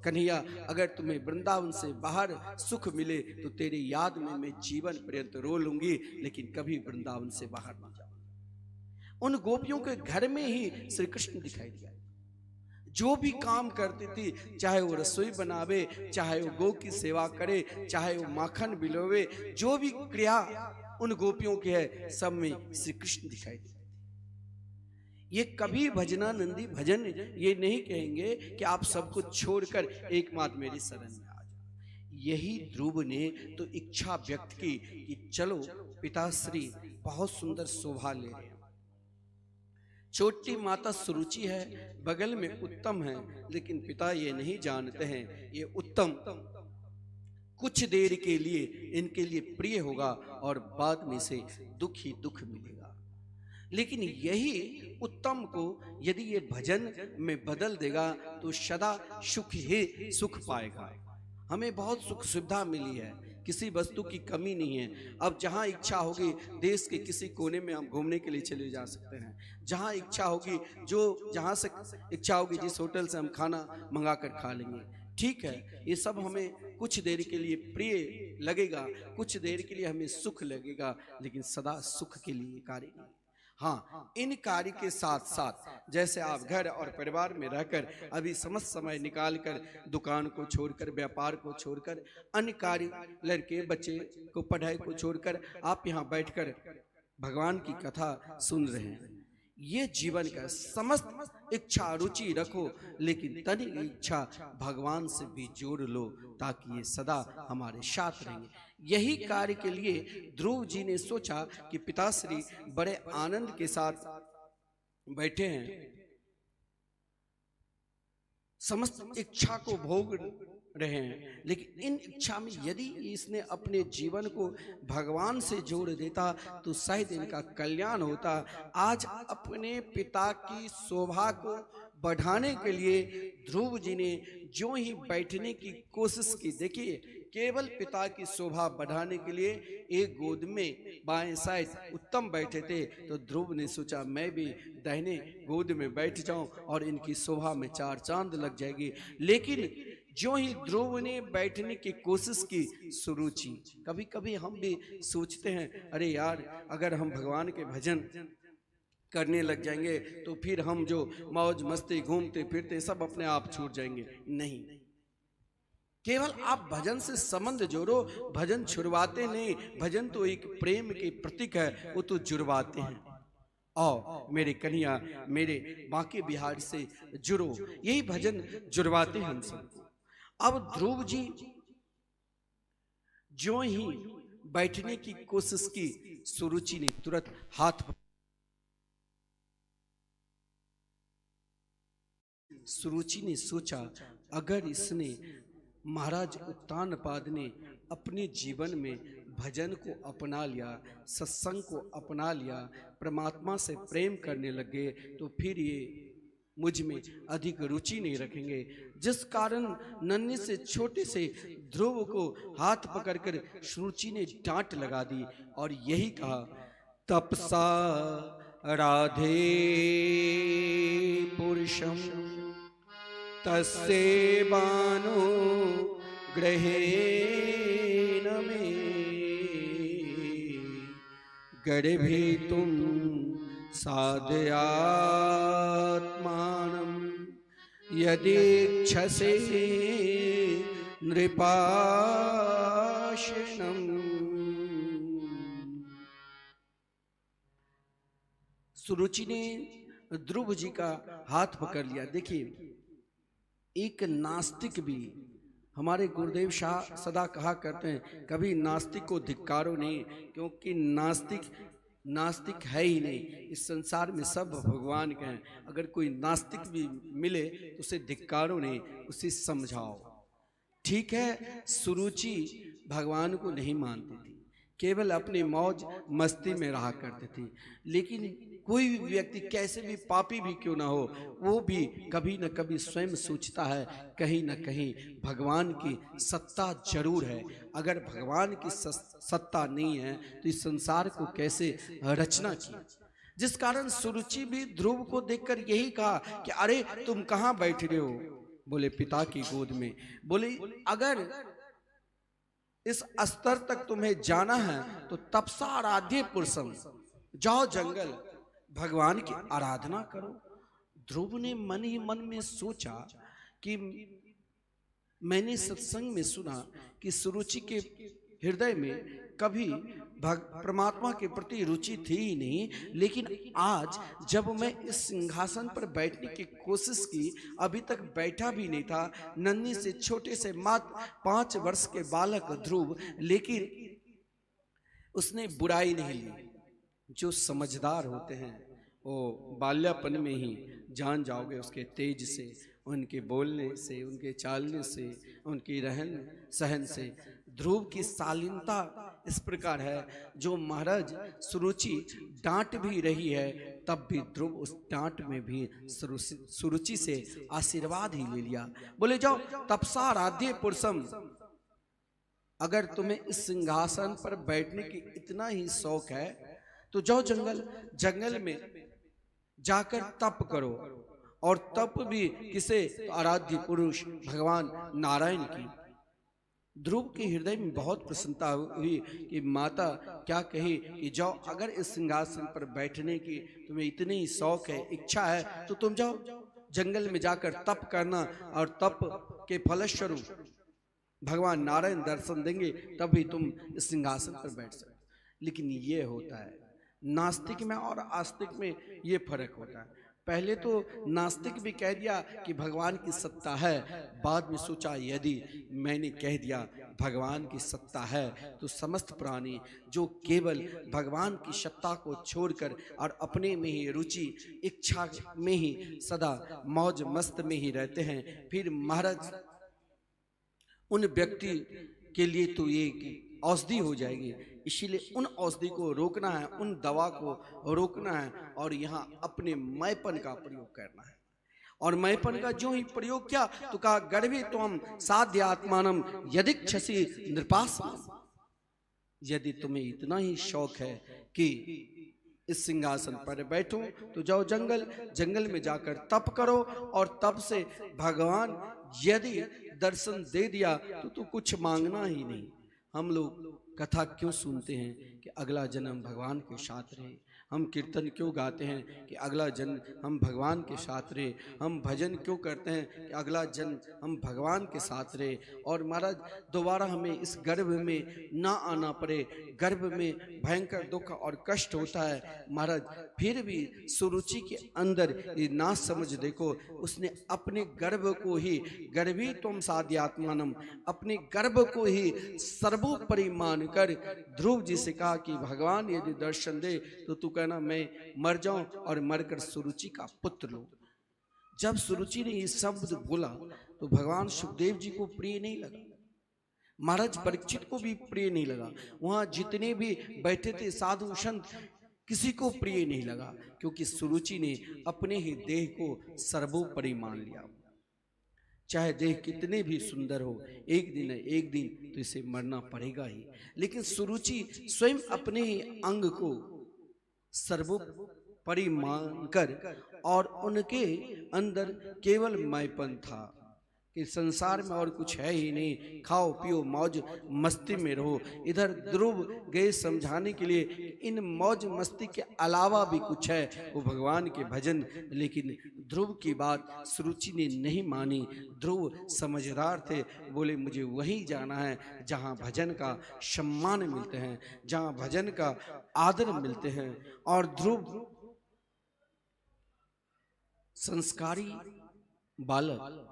कन्हैया, अगर तुम्हें वृंदावन से बाहर सुख मिले तो तेरी याद में मैं जीवन पर्यंत रो लूंगी, लेकिन कभी वृंदावन से बाहर ना जाओ। उन गोपियों के घर में ही श्री कृष्ण दिखाई दिया। जो भी काम करती थी, चाहे वो रसोई बनावे, चाहे वो गौ की सेवा करे, चाहे वो माखन बिलोवे, जो भी क्रिया उन गोपियों की है, सब में श्री कृष्ण दिखाई देते थे। ये कभी भजनानंदी भजन ये नहीं कहेंगे कि आप सब कुछ छोड़कर एकमात्र मेरी शरण में आ जाओ। यही ध्रुव ने तो इच्छा व्यक्त की कि चलो पिताश्री बहुत सुंदर शोभा ले रहे हैं, छोटी माता सुरुचि है, बगल में उत्तम है, लेकिन पिता ये नहीं जानते हैं ये उत्तम कुछ देर के लिए इनके लिए प्रिय होगा और बाद में से दुख ही दुख मिलेगा। लेकिन यही उत्तम को यदि ये भजन में बदल देगा तो सदा सुख ही सुख पाएगा। हमें बहुत सुख सुविधा मिली है, किसी वस्तु की कमी नहीं है। अब जहाँ इच्छा होगी देश के किसी कोने में हम घूमने के लिए चले जा सकते हैं, जहाँ इच्छा होगी, जो जहाँ से इच्छा होगी जिस होटल से हम खाना मंगा कर खा लेंगे। ठीक है, ये सब हमें कुछ देर के लिए प्रिय लगेगा, कुछ देर के लिए हमें सुख लगेगा, लेकिन सदा सुख के लिए कार्य नहीं। हाँ, इन कार्य के साथ साथ जैसे आप घर और परिवार में रहकर अभी समस्त समय निकालकर दुकान को छोड़कर, व्यापार को छोड़कर, अन्य कार्य, लड़के बच्चे को पढ़ाई को छोड़कर आप यहाँ बैठकर भगवान की कथा सुन रहे हैं। ये जीवन का समस्त इच्छा रुचि रखो, लेकिन तनिक इच्छा भगवान से भी जोड़ लो ताकि ये सदा हमारे साथ रहेंगे। यही कार्य के लिए ध्रुव जी ने सोचा कि पिताश्री बड़े आनंद के साथ बैठे हैं, समस्त इच्छा को भोग रहे हैं, लेकिन इन इच्छा में यदि इसने अपने जीवन को भगवान से जोड़ देता तो शायद इनका कल्याण होता। आज अपने पिता की शोभा को बढ़ाने के लिए ध्रुव जी ने जो ही बैठने की कोशिश की, देखिए केवल पिता की शोभा बढ़ाने के लिए एक गोद में बाएं साइड उत्तम बैठे थे, तो ध्रुव ने सोचा मैं भी दाहिने गोद में बैठ जाऊं और इनकी शोभा में चार चांद लग जाएगी। लेकिन जो ही ध्रुव ने बैठने की कोशिश की, सुरुचि, कभी कभी हम भी सोचते हैं अरे यार अगर हम भगवान के भजन करने लग जाएंगे तो फिर हम जो मौज मस्ती घूमते फिरते सब अपने आप छूट जाएंगे। नहीं, केवल आप भजन से संबंध जोड़ो, भजन छुड़वाते नहीं। भजन तो एक प्रेम के प्रतीक है, वो तो जुड़वाते हैं। आओ मेरे कन्या मेरे बांके बिहार से जुड़ो, यही भजन जुड़वाते हैं हम सबको। अब ध्रुव जी जो ही बैठने की कोशिश की, सुरुचि ने तुरंत हाथ, सुरुचि ने सोचा अगर इसने महाराज उत्तानपाद ने अपने जीवन में भजन को अपना लिया, सत्संग को अपना लिया, परमात्मा से प्रेम करने लगे, तो फिर ये मुझ में अधिक रुचि नहीं रखेंगे। जिस कारण नन्हे से छोटे से ध्रुव को हाथ पकड़कर सुरुचि ने डांट लगा दी और यही कहा, तपसा राधे पुरुषम तस्से बानो ग्रहेण मे गर्भे तुम साधयात्मानं यदीक्षसे नृपाशनम्। सुरुचि ने ध्रुव जी का हाथ पकड़ लिया। देखिए, एक नास्तिक भी, हमारे गुरुदेव शाह सदा कहा करते हैं कभी नास्तिक को धिक्कारो नहीं, क्योंकि नास्तिक है ही नहीं। इस संसार में सब भगवान के हैं। अगर कोई नास्तिक भी मिले तो उसे धिक्कारो नहीं, उसे समझाओ। ठीक है, सुरुचि भगवान को नहीं मानती थी, केवल अपनी मौज मस्ती में रहा करती थी। लेकिन कोई भी व्यक्ति कैसे भी पापी भी क्यों ना हो, वो भी कभी न कभी स्वयं सोचता है कहीं न कहीं भगवान की सत्ता जरूर है। अगर भगवान की सत्ता नहीं है तो इस संसार को कैसे रचना की। जिस कारण सुरुचि भी ध्रुव को देखकर यही कहा कि अरे तुम कहाँ बैठ रहे हो। बोले पिता की गोद में। बोले अगर इस स्तर तक तुम्हें जाना है तो तपसा आराध्य पुरुषम, जाओ जंगल भगवान की आराधना करो। ध्रुव ने मन ही मन में सोचा कि मैंने सत्संग में सुना कि सुरुचि के हृदय में कभी परमात्मा के प्रति रुचि थी ही नहीं, लेकिन आज जब मैं इस सिंहासन पर बैठने की कोशिश की, अभी तक बैठा भी नहीं था, नन्ही से छोटे से मात्र 5 वर्ष के बालक ध्रुव, लेकिन उसने बुराई नहीं ली। जो समझदार होते हैं वो बाल्यापन में ही जान जाओगे उसके तेज से, उनके बोलने से, उनके चालने से, उनकी रहन सहन से। ध्रुव की शालीनता इस प्रकार है, जो महाराज सुरुचि डांट भी रही है तब भी ध्रुव उस डांट में भी सुरुचि से आशीर्वाद ही ले लिया। बोले जाओ तपसा आराध्य पुरुषम, अगर तुम्हें इस सिंहासन पर बैठने की इतना ही शौक है तो जाओ जंगल में जाकर तप करो। और तप भी किसे? तो आराध्य पुरुष भगवान नारायण की। ध्रुव के हृदय में बहुत प्रसन्नता हुई कि माता क्या कही कि जाओ, अगर इस सिंहासन पर बैठने की तुम्हें इतनी ही शौक है, इच्छा है, तो तुम जाओ जंगल में जाकर तप करना, और तप के फलस्वरूप भगवान नारायण दर्शन देंगे, तभी तुम इस सिंहासन पर बैठ सकते। लेकिन ये होता है नास्तिक में और आस्तिक में ये फर्क होता है। पहले तो नास्तिक भी कह दिया कि भगवान की सत्ता है, बाद में सोचा यदि मैंने कह दिया भगवान की सत्ता है तो समस्त प्राणी जो केवल भगवान की सत्ता को छोड़कर और अपने में ही रुचि इच्छा में ही सदा मौज मस्त में ही रहते हैं, फिर महाराज उन व्यक्ति के लिए तो ये औषधि हो जाएगी। इसीलिए उन औषधि को रोकना है, उन दवा को रोकना है, और यहाँ अपने मैपन का प्रयोग करना है। और मैपन का जो ही प्रयोग किया तो कहा गर्भे त्वम साध्यात्मानम यदिक्षसि नृपासनम, यदि तुम्हें इतना ही शौक है कि इस सिंहासन पर बैठो तो जाओ जंगल में जाकर तप करो, और तप से भगवान यदि दर्शन दे दिया तो कुछ मांगना ही नहीं। हम लोग कथा क्यों सुनते हैं कि अगला जन्म भगवान के साथ रहे, हम कीर्तन क्यों गाते हैं कि अगला जन्म हम भगवान के साथ रहे, हम भजन क्यों करते हैं कि अगला जन्म हम भगवान के साथ रहे, और महाराज दोबारा हमें इस गर्भ में ना आना पड़े। गर्भ में भयंकर दुख और कष्ट होता है महाराज, फिर भी सुरुचि के अंदर ये ना समझ देखो, उसने अपने गर्भ को ही गर्भी तुम साध्यात्मानम, अपने गर्भ को ही सर्वोपरि मानकर ध्रुव जी से कहा कि भगवान यदि दर्शन दे तो तू कहना मैं मर जाऊं और मरकर सुरुचि का पुत्र लूं। जब सुरुचि ने ये शब्द बोला तो भगवान सुखदेव जी को प्रिय नहीं लगा, महाराज परीक्षित को भी प्रिय नहीं लगा, वहां जितने भी बैठे थे साधु संत किसी को प्रिय नहीं लगा, क्योंकि सुरुचि ने अपने ही देह को सर्वोपरि मान लिया। चाहे देह कितने भी सुंदर हो, एक दिन है एक दिन तो इसे मरना पड़ेगा ही, लेकिन सुरुचि स्वयं अपने ही अंग को सर्वोपरि मानकर और उनके अंदर केवल मैपन था कि संसार में और कुछ है ही नहीं, खाओ पियो मौज मस्ती में रहो। इधर ध्रुव गए समझाने के लिए इन मौज मस्ती के अलावा भी कुछ है, वो भगवान के भजन, लेकिन ध्रुव की बात सुरुचि ने नहीं मानी। ध्रुव समझदार थे, बोले मुझे वहीं जाना है जहाँ भजन का सम्मान मिलते हैं, जहाँ भजन का आदर मिलते हैं। और ध्रुव संस्कारी बालक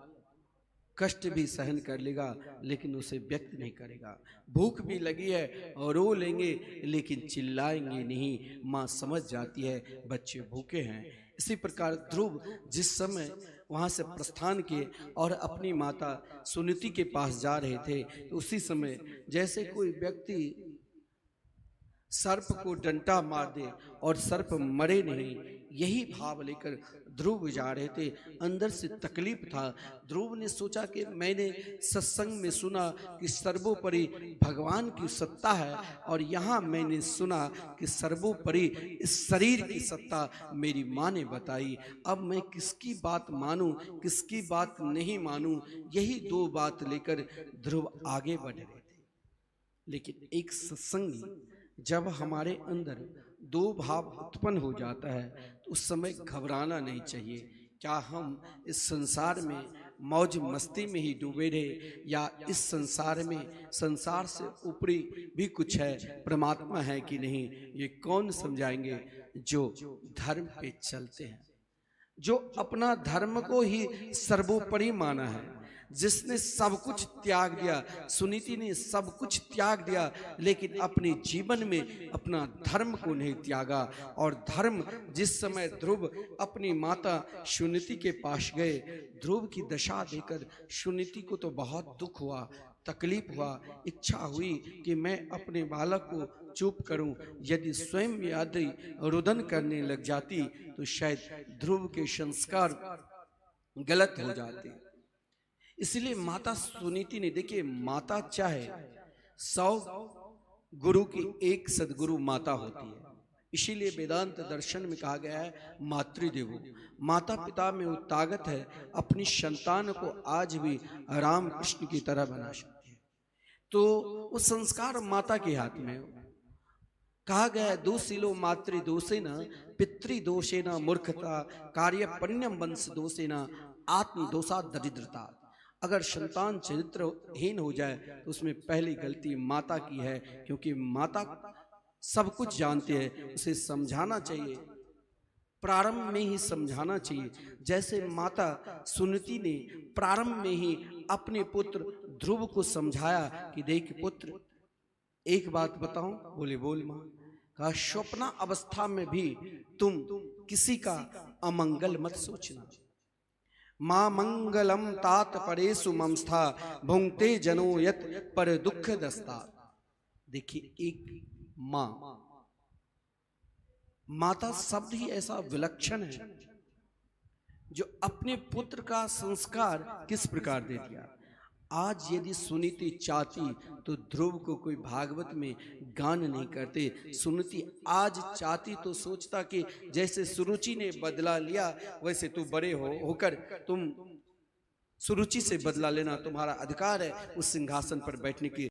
कष्ट भी सहन कर लेगा लेकिन उसे व्यक्त नहीं करेगा। भूख भी लगी है और रो लेंगे लेकिन चिल्लाएंगे नहीं, माँ समझ जाती है बच्चे भूखे हैं। इसी प्रकार ध्रुव जिस समय वहाँ से प्रस्थान किए और अपनी माता सुनीति के पास जा रहे थे, तो उसी समय जैसे कोई व्यक्ति सर्प को डंटा मार दे और सर्प मरे नहीं, यही भाव लेकर ध्रुव जा रहे थे। अंदर से तकलीफ था। ध्रुव ने सोचा कि मैंने सत्संग में सुना कि सर्वोपरि भगवान की सत्ता है, और यहाँ मैंने सुना कि सर्वोपरि इस शरीर की सत्ता मेरी माँ ने बताई। अब मैं किसकी बात मानूं, किसकी बात नहीं मानूं, यही दो बात लेकर ध्रुव आगे बढ़ रहे थे। लेकिन एक सत्संगी जब हमारे अंदर दो भाव उत्पन्न हो जाता है तो उस समय घबराना नहीं चाहिए। क्या हम इस संसार में मौज मस्ती में ही डूबे रहे, या इस संसार में संसार से ऊपरी भी कुछ है, परमात्मा है कि नहीं, ये कौन समझाएंगे? जो धर्म पे चलते हैं, जो अपना धर्म को ही सर्वोपरि माना है, जिसने सब कुछ त्याग दिया। सुनीति ने सब कुछ त्याग दिया लेकिन अपने जीवन में अपना धर्म को नहीं त्यागा। और धर्म जिस समय ध्रुव अपनी माता सुनीति के पास गए, ध्रुव की दशा देखकर सुनीति को तो बहुत दुख हुआ, तकलीफ हुआ, इच्छा हुई कि मैं अपने बालक को चुप करूं। यदि स्वयं यदि रुदन करने लग जाती तो शायद ध्रुव के संस्कार गलत हो जाते। इसलिए माता सुनीति ने, देखिए माता चाहे 100 गुरु की एक सदगुरु माता होती है। इसीलिए वेदांत दर्शन में कहा गया है मातृदेवो, माता पिता में वो ताकत है अपनी संतान को आज भी राम कृष्ण की तरह बना सकती है। तो वो संस्कार माता के हाथ में हो। कहा गया है दोषिलो मातृ दोषेना पितृदोषेना मूर्खता कार्य परिण्यम वंश दोषेना आत्मदोषा दरिद्रता। अगर संतान चरित्रहीन हो जाए तो उसमें पहली गलती माता की है, क्योंकि माता सब कुछ जानती है, उसे समझाना चाहिए, प्रारंभ में ही समझाना चाहिए। जैसे माता सुनीति ने प्रारंभ में ही अपने पुत्र ध्रुव को समझाया कि देख पुत्र एक बात बताऊं, बोले बोल मां। कहा स्वप्न अवस्था में भी तुम किसी का अमंगल मत सोचना। मां मंगलम तात परेशु ममस्था भुंगते जनो यत पर दुख दस्ता। देखिए एक मां, माता शब्द ही ऐसा विलक्षण है जो अपने पुत्र का संस्कार किस प्रकार दे दिया। आज यदि सुनीति चाहती तो ध्रुव को कोई भागवत में गान नहीं करते। सुनीति आज चाहती तो सोचता कि जैसे सुरुचि ने बदला लिया वैसे तू बड़े होकर तुम सुरुचि से बदला लेना, तुम्हारा अधिकार है उस सिंहासन पर बैठने की।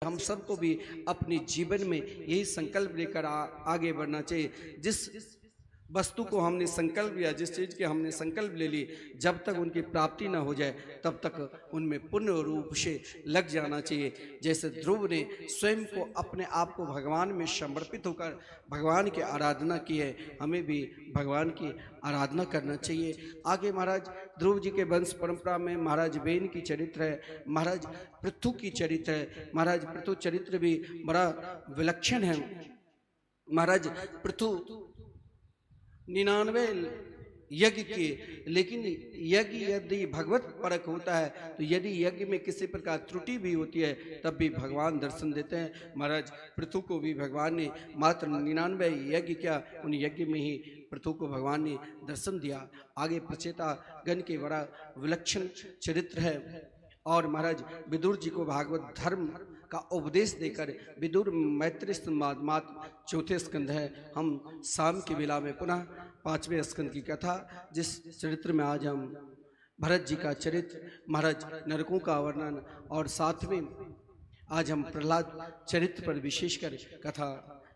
हम सबको भी अपने जीवन में यही संकल्प लेकर आगे बढ़ना चाहिए। जिस वस्तु को हमने संकल्प लिया, जिस चीज़ के हमने संकल्प ले ली, जब तक उनकी प्राप्ति ना हो जाए तब तक उनमें पूर्ण रूप से लग जाना चाहिए। जैसे ध्रुव ने स्वयं को, अपने आप को भगवान में समर्पित होकर भगवान की आराधना की है, हमें भी भगवान की आराधना करना चाहिए। आगे महाराज ध्रुव जी के वंश परंपरा में महाराज बेन की चरित्र है, महाराज पृथु की चरित्र है। महाराज पृथु चरित्र भी बड़ा विलक्षण है। महाराज पृथु 99 यज्ञ किए, लेकिन यज्ञ यदि भगवत परक होता है तो यदि यज्ञ में किसी प्रकार त्रुटि भी होती है तब भी भगवान दर्शन देते हैं। महाराज पृथु को भी भगवान ने मात्र 99 यज्ञ किया, उन यज्ञ में ही पृथु को भगवान ने दर्शन दिया। आगे प्रचेता गण के बड़ा विलक्षण चरित्र है। और महाराज विदुर जी को भागवत धर्म का उपदेश देकर, विदुर मैत्री संवाद चौथे स्कंद है, हम शाम की बेला में पुनः 5वें स्कंद की कथा, जिस चरित्र में आज हम भरत जी का चरित्र, महाराज नरकों का वर्णन और साथ में आज हम प्रहलाद चरित्र पर विशेषकर कथा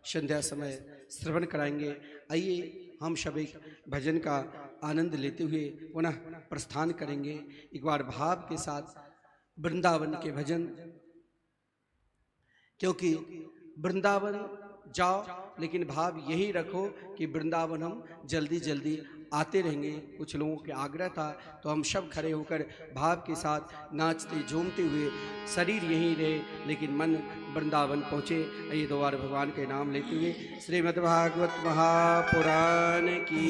संध्या समय श्रवण कराएंगे। आइए हम सब एक भजन का आनंद लेते हुए पुनः प्रस्थान करेंगे। एक बार भाव के साथ वृंदावन के भजन, क्योंकि वृंदावन जाओ लेकिन भाव यही रखो कि वृंदावन हम जल्दी जल्दी आते रहेंगे। कुछ लोगों के आग्रह था तो हम सब खड़े होकर भाव के साथ नाचते झूमते हुए, शरीर यहीं रहे लेकिन मन वृंदावन पहुँचे। ये दोबारा भगवान के नाम लेते हुए श्रीमद्भागवत महापुराण की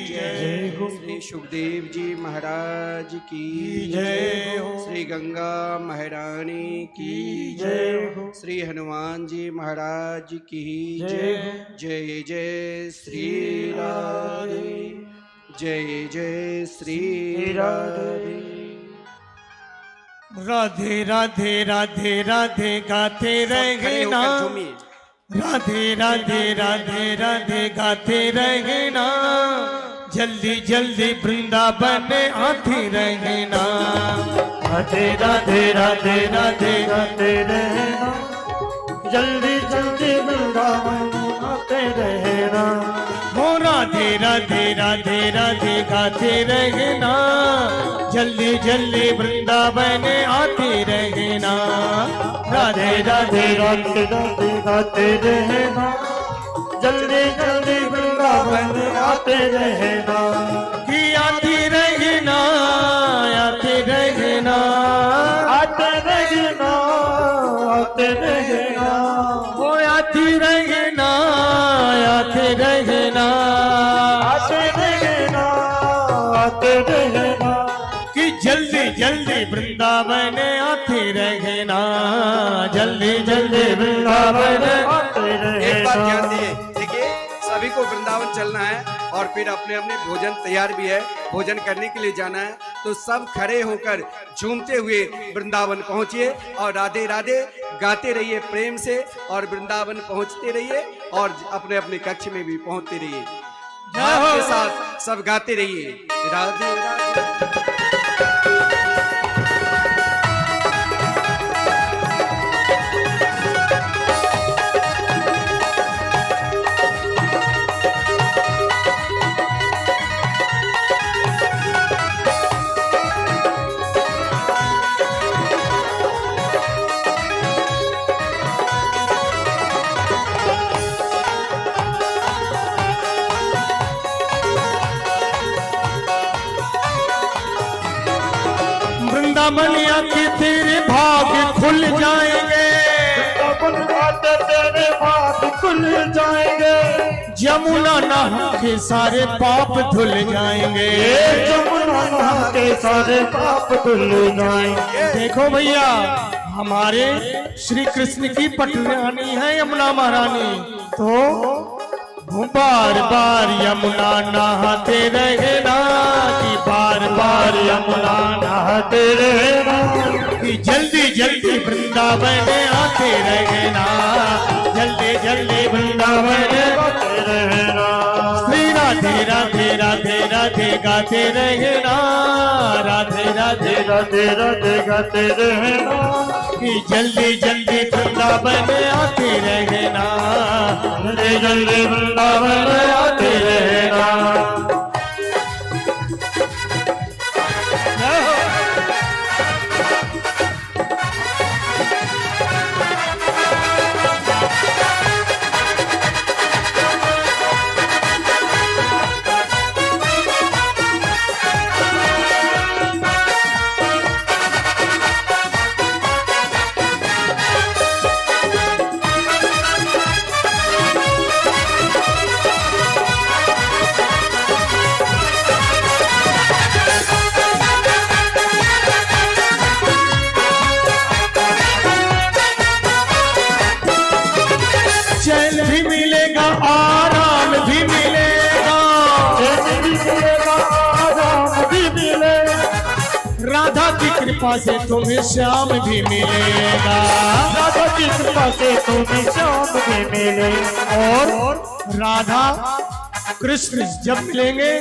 जय, श्री सुखदेव जी महाराज की जय, श्री गंगा महारानी की जय, श्री हनुमान जी महाराज की जय। जय जय श्री राधे, जय जय श्री राधे। राधे राधे राधे राधे गाते रहना, राधे राधे राधे राधे गाते रहना, जल्दी जल्दी वृंदावन आते रहना। राधे राधे राधे राधे गाते रहना, जल्दी जल्दी वृंदावन आते रहना। हो राधे राधे राधे राधे गाते रहना, जल्दी जल्दी वृंदावन आते रहना। राधे राधे राधे राधे गाते रहना, जल्दी जल्दी वृंदावन आते रहना। कि आते रहना, आते रहना, आते रहना, आते रहना, हो आते रहना, आते रहना, आते रहना, आते रहना। कि जल्दी जल्दी वृंदावन आते रहना, जल्दी जल्दी वृंदावन आते एक बात ध्यान रहना। दिए, देखिए सभी को वृंदावन चलना है और फिर अपने अपने भोजन तैयार भी है, भोजन करने के लिए जाना है, तो सब खड़े होकर झूमते हुए वृंदावन पहुंचिए और राधे राधे गाते रहिए प्रेम से, और वृंदावन पहुंचते रहिए और अपने अपने कक्ष में भी पहुंचते रहिए। भाव के साथ सब गाते रहिए राधे राधे। वृंदावन आके तेरे भाग खुल जाएंगे, अपन आते तेरे भाग खुल जाएंगे। जमुना नहा के सारे पाप धुल जाएंगे। जमुना नहा के सारे पाप धुल जाएंगे। देखो भैया, हमारे श्री कृष्ण की पटरानी है यमुना महारानी, तो बार बार यमुना नहाते रहना, कि बार बार यमुना नहाते रहना, कि जल्दी जल्दी वृंदावन आते रहना, जल्दी जल्दी वृंदावन आते रहना। श्री राधे राधे राधे राधे गाते रहना, राधे राधे राधे राधे गाते रहना, कि जल्दी जल्दी वृंदावन आते रहना, जल्दी जल्दी वृंदावन आते रहना। चैन भी मिलेगा, आराम भी मिलेगा, चैन भी मिलेगा, आराम भी मिलेगा, राधा की कृपा से तुम्हें श्याम भी मिलेगा, राधा की कृपा से तुम्हें श्याम भी मिले। और राधा कृष्ण जब मिलेंगे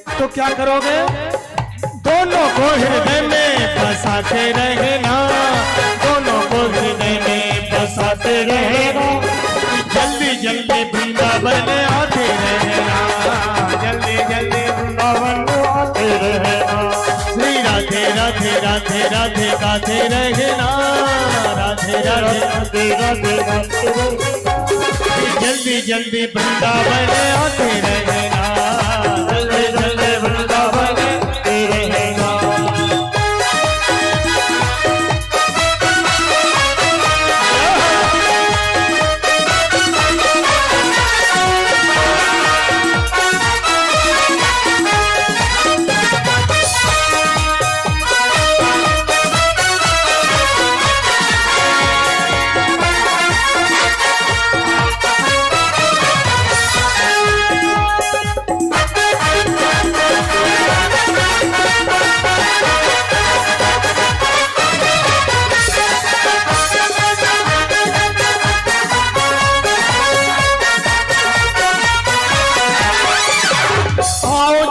तो क्या करोगे? दोनों को हृदय में बसाते रहना, दोनों को हृदय में बसाते रहना, जल्दी जल्दी वृंदावन आते रहना, जल्दी जल्दी वृंदावन आते रहना, श्री राधे राधे राधे राधे गाते रहना, राधे राधे राधे राधे गाते रहना, जल्दी जल्दी वृंदावन आते रहना, जल्दी जल्दी वृंदावन आते रहना।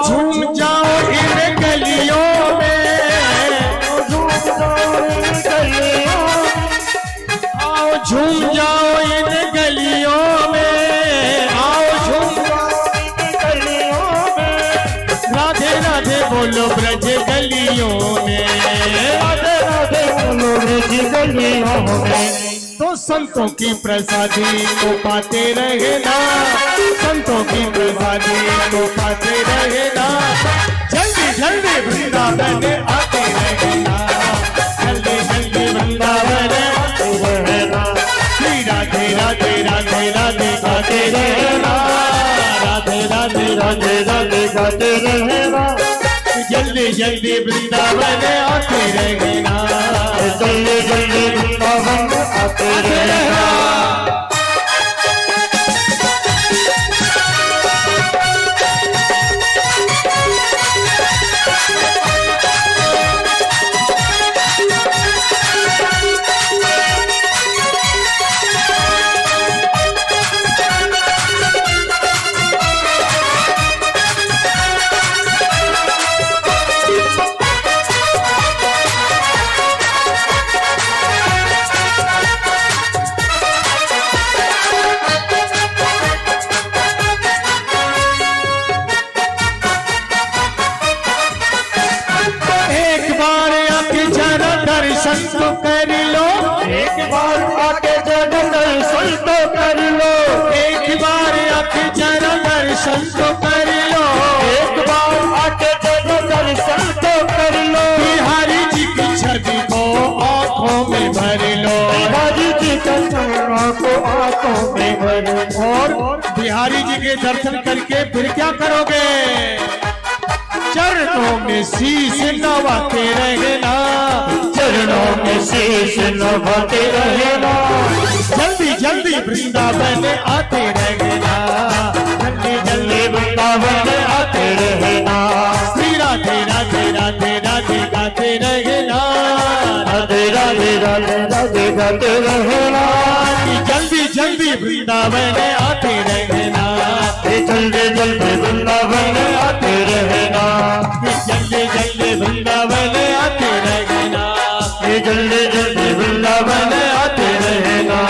झूम जाओ इन गलियों में, आओ झूम जाओ इन गलियों में, राधे राधे बोलो ब्रज गलियों में, राधे राधे बोलो ब्रज गलियों में। तो संतों की प्रसादी को पाते रहना, संतों की प्रसादी को पाते रहना, जल्दी जल्दी वृंदावन आते रहना, जल्दी जल्दी वृंदावन आते रहना, श्री राधे राधे राधे राधे गाते रहना, राधे राधे राधे राधे गाते रहना, जल्दी जल्दी वृंदावन आते रहना, जल्दी जल्दी वृंदावन आते रहना। दर्शन तो कर लो, एक बार आके जरा दर्शन तो कर लो, एक बार आके जरा दर्शन तो कर लो, एक बार आके जरा दर्शन तो कर लो, बिहारी जी की छवि को आंखों में भर लो, बिहारी जी का चरणों को आंखों में भर लो। और बिहारी जी के दर्शन करके फिर क्या करोगे? चरणों में शीश नवाते रहना, चरणों में शीश नवाते रहना, जल्दी जल्दी वृंदावन आते रहना, जल्दी जल्दी वृंदावन आते रहना, श्री राधे राधे राधे राधे गाते रहना, राधे राधे राधे राधे गाते रहना, जल्दी जल्दी वृंदावन आते रहना, जल्दी जल्दी वृंदावन आते रहना, जल्दी जल्दी वृंदावन आते रहना, जल्दी जल्दी वृंदावन आते रहना।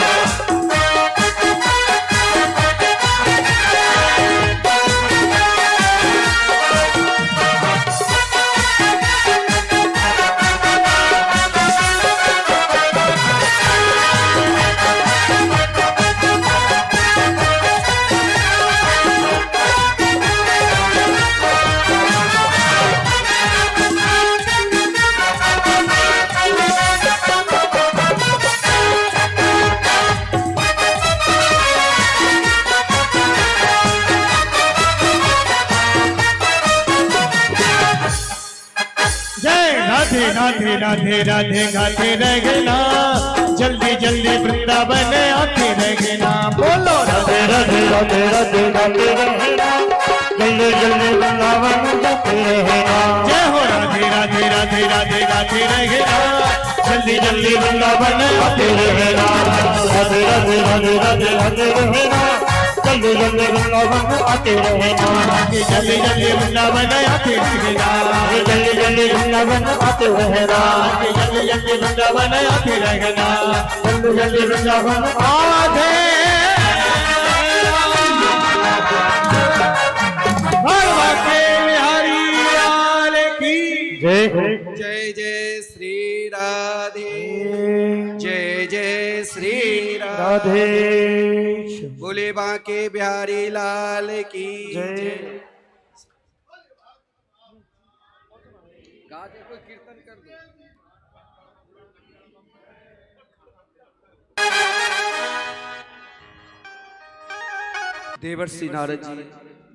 राधे राधे राधे राधे गाते रहना, जल्दी जल्दी वृंदावन आते रहना। बोलो राधे राधे राधे राधे गाते रहना, जल्दी जल्दी वृंदावन जाते रहना। जय हो राधे राधे राधे राधे गाते रहना, जल्दी जल्दी वृंदावन आते रहना। राधे राधे राधे राधे राधे रहना, जल्दी जल्दी वृंदावन आते रहना, जल्दी जल्दी वृंदावन आते रहना, जल्दी जल्दी वृंदावन आते रहना, जल्दी जल्दी वृंदावन आते रहना, जल्दी जल्दी वृंदावन आधे बिहारी लाल की जय। जय जय श्री राधे, जय जय श्री राधे, राधे बोले बांके बिहारी लाल की जय। गा दे, कोई कीर्तन कर दो। देवर्षि नारद जी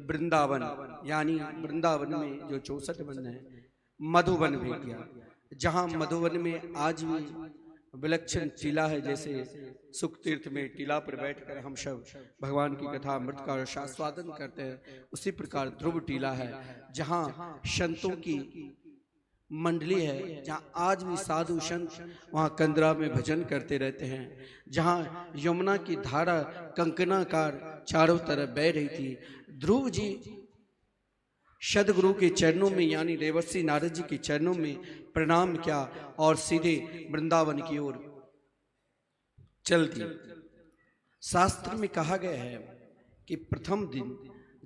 वृंदावन यानी वृंदावन में जो 64 वन है, मधुवन भेट गया, जहां मधुवन में आज भी विलक्षण टीला है। जैसे सुख तीर्थ में टीला पर बैठकर हम सब भगवान की कथा अमृत का रसास्वादन करते हैं, उसी प्रकार ध्रुव टीला है, जहां संतों की मंडली है, जहां आज भी साधु संत वहां कंदरा में भजन करते रहते हैं, जहां यमुना की धारा कंकणाकार चारों तरफ बह रही थी। ध्रुव जी सदगुरु के चरणों में यानी देवर्षि नारद जी के चरणों में प्रणाम किया और सीधे वृंदावन की ओर चल दिए। शास्त्र में कहा गया है कि प्रथम दिन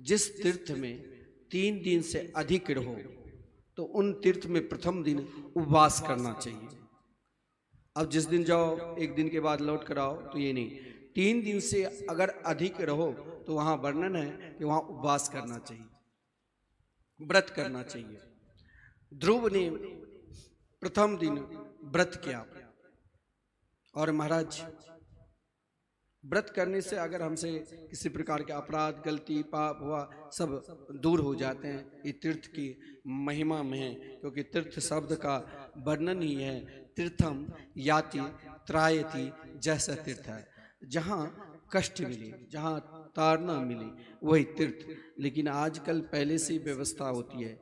जिस तीर्थ में 3 दिन से अधिक रहो तो उन तीर्थ में प्रथम दिन उपवास करना चाहिए। अब जिस दिन जाओ एक दिन के बाद लौट कर आओ तो ये नहीं, 3 दिन से अगर अधिक रहो तो वहां वर्णन है कि वहां उपवास करना चाहिए, व्रत करना चाहिए। ध्रुव ने प्रथम दिन व्रत किया और महाराज व्रत करने से अगर हमसे किसी प्रकार के अपराध गलती पाप हुआ सब दूर हो जाते हैं। ये तीर्थ की महिमा में है, क्योंकि तीर्थ शब्द का वर्णन ही है तीर्थम याति त्रायति, जैसा तीर्थ है जहाँ कष्ट मिले, जहाँ तारना मिले वही तीर्थ। लेकिन आजकल पहले से व्यवस्था होती है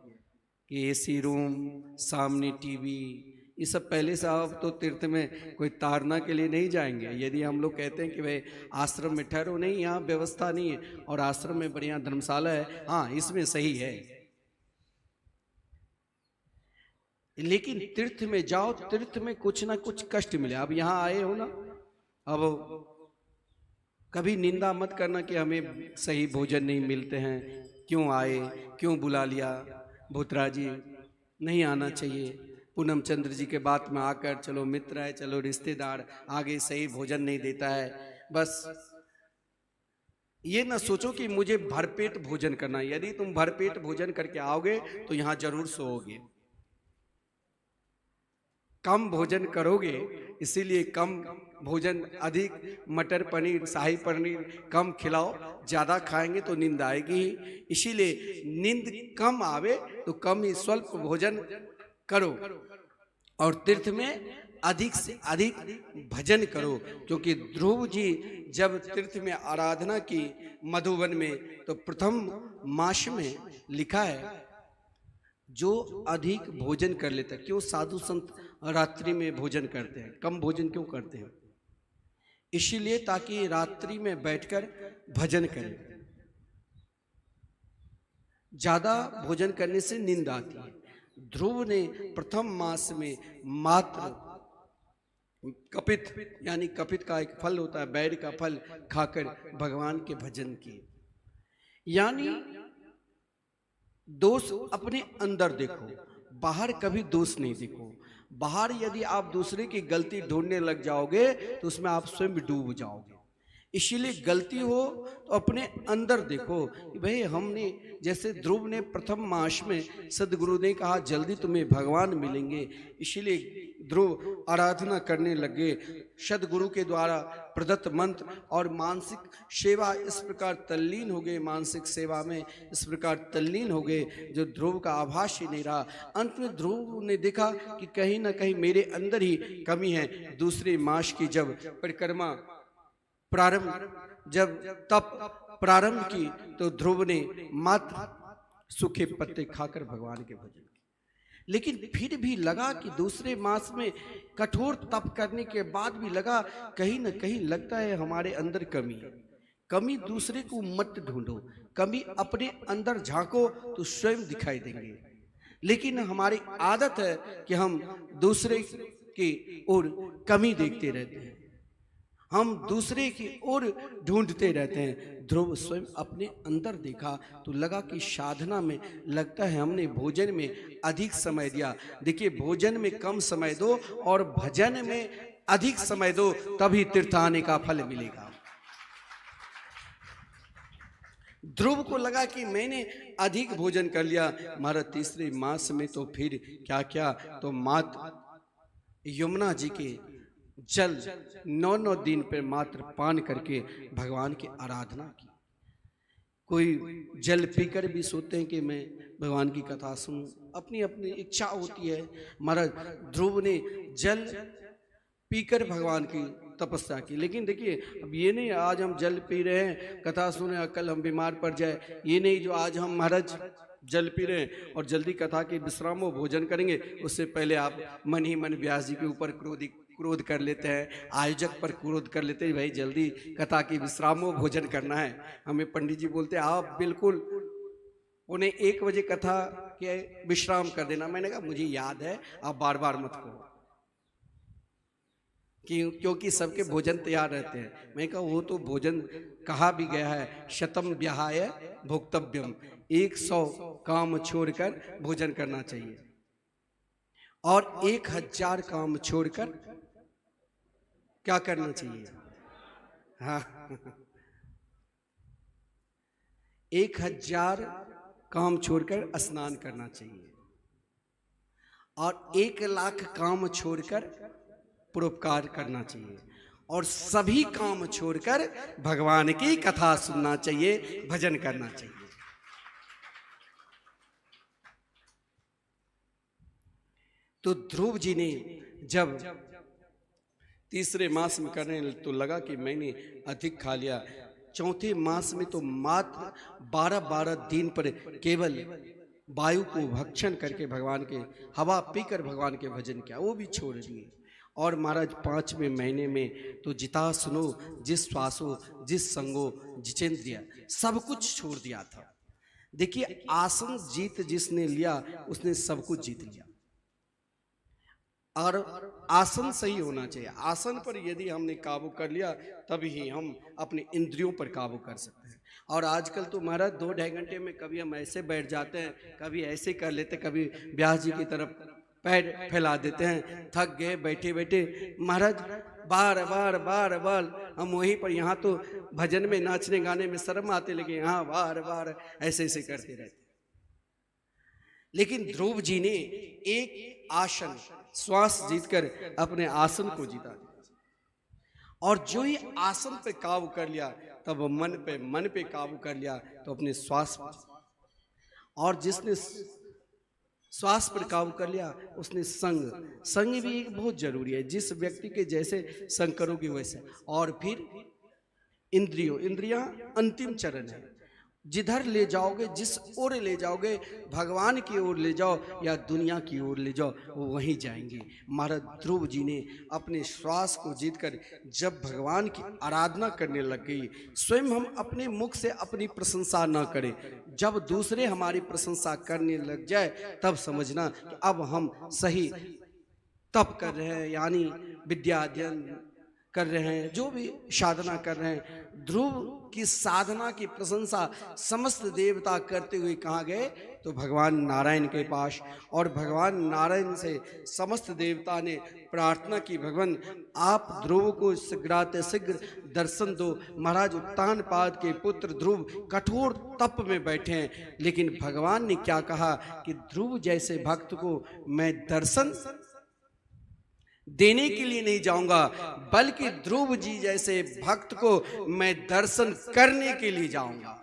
कि एसी रूम, सामने टीवी, ये सब पहले से। अब तो तीर्थ में कोई तारना के लिए नहीं जाएंगे। यदि हम लोग कहते हैं कि भाई आश्रम में ठहरो, नहीं, यहाँ व्यवस्था नहीं है और आश्रम में बढ़िया धर्मशाला है, हाँ इसमें सही है। लेकिन तीर्थ में जाओ, तीर्थ में कुछ ना कुछ कष्ट मिले। अब यहाँ आए हो ना, अब कभी निंदा मत करना कि हमें सही भोजन नहीं मिलते हैं, क्यों आए, क्यों बुला लिया, भूतरा जी नहीं आना चाहिए। पूनम चंद्र जी के बात में आकर चलो मित्र है, चलो रिश्तेदार, आगे सही भोजन नहीं देता है। बस ये ना सोचो कि मुझे भरपेट भोजन करना है। यदि तुम भरपेट भोजन करके आओगे तो यहाँ जरूर सोओगे। कम भोजन करोगे, इसीलिए कम भोजन, अधिक मटर पनीर, शाही पनीर कम खिलाओ। ज़्यादा खाएंगे तो नींद आएगी ही, इसीलिए नींद कम आवे तो कम ही स्वल्प भोजन करो और तीर्थ में अधिक से अधिक भजन करो। क्योंकि ध्रुव जी जब तीर्थ में आराधना की मधुवन में, तो प्रथम मास में लिखा है जो अधिक भोजन कर लेता है। क्यों साधु संत रात्रि में भोजन करते हैं, कम भोजन क्यों करते हैं? इसीलिए ताकि रात्रि में बैठकर भजन करें। ज्यादा भोजन करने से नींद आती है। ध्रुव ने प्रथम मास में मात्र कपित यानी कपित का एक फल होता है, बैर का फल खाकर भगवान के भजन किए। यानी दोष अपने अंदर देखो, बाहर कभी दोष नहीं देखो। बाहर यदि आप दूसरे की गलती ढूंढने लग जाओगे तो उसमें आप स्वयं डूब जाओगे। इसीलिए गलती हो तो अपने अंदर देखो कि भाई हमने, जैसे ध्रुव ने प्रथम मास में सदगुरु ने कहा जल्दी तुम्हें भगवान मिलेंगे, इसीलिए ध्रुव आराधना करने लगे। सदगुरु के द्वारा प्रदत्त मंत्र और मानसिक सेवा इस प्रकार तल्लीन हो गए, मानसिक सेवा में इस प्रकार तल्लीन हो गए जो ध्रुव का आभास ही नहीं रहा। अंत में ध्रुव ने देखा कि कहीं ना कहीं मेरे अंदर ही कमी है। दूसरे मास की जब परिक्रमा प्रारंभ, जब तप प्रारंभ की तो ध्रुव ने मात्र सूखे पत्ते खाकर भगवान के भजन किए। लेकिन फिर भी लगा कि दूसरे मास में कठोर तप करने के बाद भी लगा कहीं ना कहीं लगता है हमारे अंदर कमी है। कमी दूसरे को मत ढूंढो, कमी अपने अंदर झांको तो स्वयं दिखाई देंगे। लेकिन हमारी आदत है कि हम दूसरे की ओर कमी देखते रहते हैं, हम दूसरे की ओर ढूंढते रहते हैं। ध्रुव स्वयं अपने अंदर देखा तो लगा कि साधना में लगता है हमने भोजन में अधिक समय दिया। देखिए, भोजन में कम समय दो और भजन में अधिक समय दो, तभी तीर्थ आने का फल मिलेगा। ध्रुव को लगा कि मैंने अधिक भोजन कर लिया। हमारा तीसरे मास में तो फिर क्या क्या, तो मात्र यमुना जी के जल 9 दिन पर मात्र पान करके भगवान की आराधना की। कोई जल पीकर भी सोचते हैं कि मैं भगवान की कथा सुनूं, अपनी अपनी इच्छा होती है। महाराज ध्रुव ने जल पीकर भगवान की तपस्या की। लेकिन देखिए, अब ये नहीं आज हम जल पी रहे हैं कथा सुने कल हम बीमार पड़ जाए, ये नहीं जो आज हम महाराज जल पी रहे हैं और जल्दी कथा के विश्राम हो भोजन करेंगे, उससे पहले आप मन ही मन व्यास जी के ऊपर क्रोध कर लेते हैं, आयोजक पर क्रोध कर लेते हैं, भाई जल्दी कथा की विश्राम हो भोजन करना है। हमें पंडित जी बोलते हैं आप बिल्कुल उन्हें 1 बजे कथा के विश्राम कर देना। मैंने कहा मुझे याद है, आप बार बार मत कहो, क्योंकि सबके भोजन तैयार रहते हैं। मैं कहा वो तो भोजन कहा भी गया है, शतम ब्याहाय भोक्तव्यम, 100 काम छोड़कर भोजन करना चाहिए और 1000 काम छोड़कर क्या करना चाहिए? हाँ 1000 काम छोड़कर स्नान करना चाहिए और 1,00,000 काम छोड़कर परोपकार करना चाहिए और सभी काम छोड़कर भगवान की कथा सुनना चाहिए, भजन करना चाहिए। तो ध्रुव जी ने जब तीसरे मास में करने तो लगा कि मैंने अधिक खा लिया। चौथे मास में तो मात्र 12-12 दिन पर केवल वायु को भक्षण करके भगवान के हवा पीकर भगवान के भजन किया, वो भी छोड़ दिए। और महाराज 5वें महीने में तो जिता सुनो जिस श्वासो जिस संगो जितेंद्रिय, सब कुछ छोड़ दिया था। देखिए, आसन जीत जिसने लिया उसने सब कुछ जीत लिया। और आसन सही होना चाहिए। आसन पर यदि हमने काबू कर लिया तभी ही हम अपने इंद्रियों पर काबू कर सकते हैं। और आजकल तो महाराज 2-2.5 घंटे में कभी हम ऐसे बैठ जाते हैं, कभी ऐसे कर लेते, कभी व्यास जी की तरफ पैर फैला देते हैं, थक गए बैठे बैठे। महाराज बार बार हम वहीं पर, यहाँ तो भजन में नाचने गाने में शर्म आते, लेकिन यहाँ बार बार ऐसे ऐसे करते रहते। लेकिन ध्रुव जी ने एक आसन श्वास जीतकर अपने आसन को जीता दिया। और जो ही आसन पे काबू कर लिया तब मन पे काबू कर लिया तो अपने श्वास पर। और जिसने श्वास पर काबू कर लिया उसने संग भी एक बहुत जरूरी है। जिस व्यक्ति के जैसे संग करोगे वैसे। और फिर इंद्रियां अंतिम चरण है। जिधर ले जाओगे, जिस ओर ले जाओगे, भगवान की ओर ले जाओ या दुनिया की ओर ले जाओ, वो वहीं जाएंगे। महाराज ध्रुव जी ने अपने श्वास को जीतकर जब भगवान की आराधना करने लग गई, स्वयं हम अपने मुख से अपनी प्रशंसा न करें, जब दूसरे हमारी प्रशंसा करने लग जाए तब समझना कि अब हम सही तप कर रहे हैं, यानी विद्या अध्ययन कर रहे हैं, जो भी साधना कर रहे हैं। ध्रुव की साधना की प्रशंसा समस्त देवता करते हुए कहाँ गए? तो भगवान नारायण के पास। और भगवान नारायण से समस्त देवता ने प्रार्थना की, भगवान आप ध्रुव को शीघ्राति शीघ्र दर्शन दो। महाराज उत्तानपाद के पुत्र ध्रुव कठोर तप में बैठे हैं, लेकिन भगवान ने क्या कहा कि ध्रुव जैसे भक्त को मैं दर्शन देने के लिए नहीं जाऊंगा, बल्कि ध्रुव जी जैसे भक्त को मैं दर्शन करने के लिए जाऊंगा।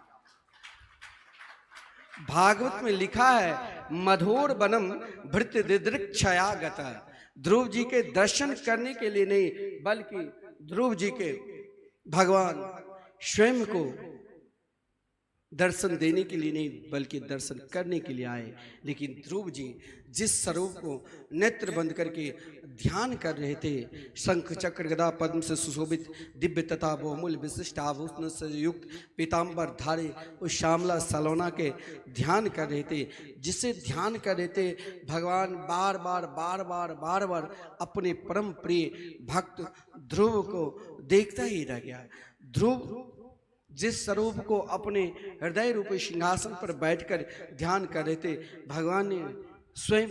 भागवत में लिखा है, मधुर वनम भृत दिदृक्षया गता। ध्रुव जी के दर्शन करने के लिए नहीं, बल्कि ध्रुव जी के भगवान स्वयं को दर्शन देने के लिए नहीं, बल्कि दर्शन करने के लिए आए। लेकिन ध्रुव जी जिस स्वरूप को नेत्र बंद करके ध्यान कर रहे थे, शंख चक्र गदा पद्म से सुशोभित दिव्य तथा बहुमूल्य विशिष्ट आभूषण से युक्त पीताम्बर धारे उस श्यामला सलोना के ध्यान कर रहे थे। जिसे ध्यान कर रहे थे, भगवान बार बार अपने परम प्रिय भक्त ध्रुव को देखता ही रह गया। ध्रुव जिस स्वरूप को अपने हृदय रूपी सिंहासन पर बैठकर ध्यान कर रहे थे, भगवान ने स्वयं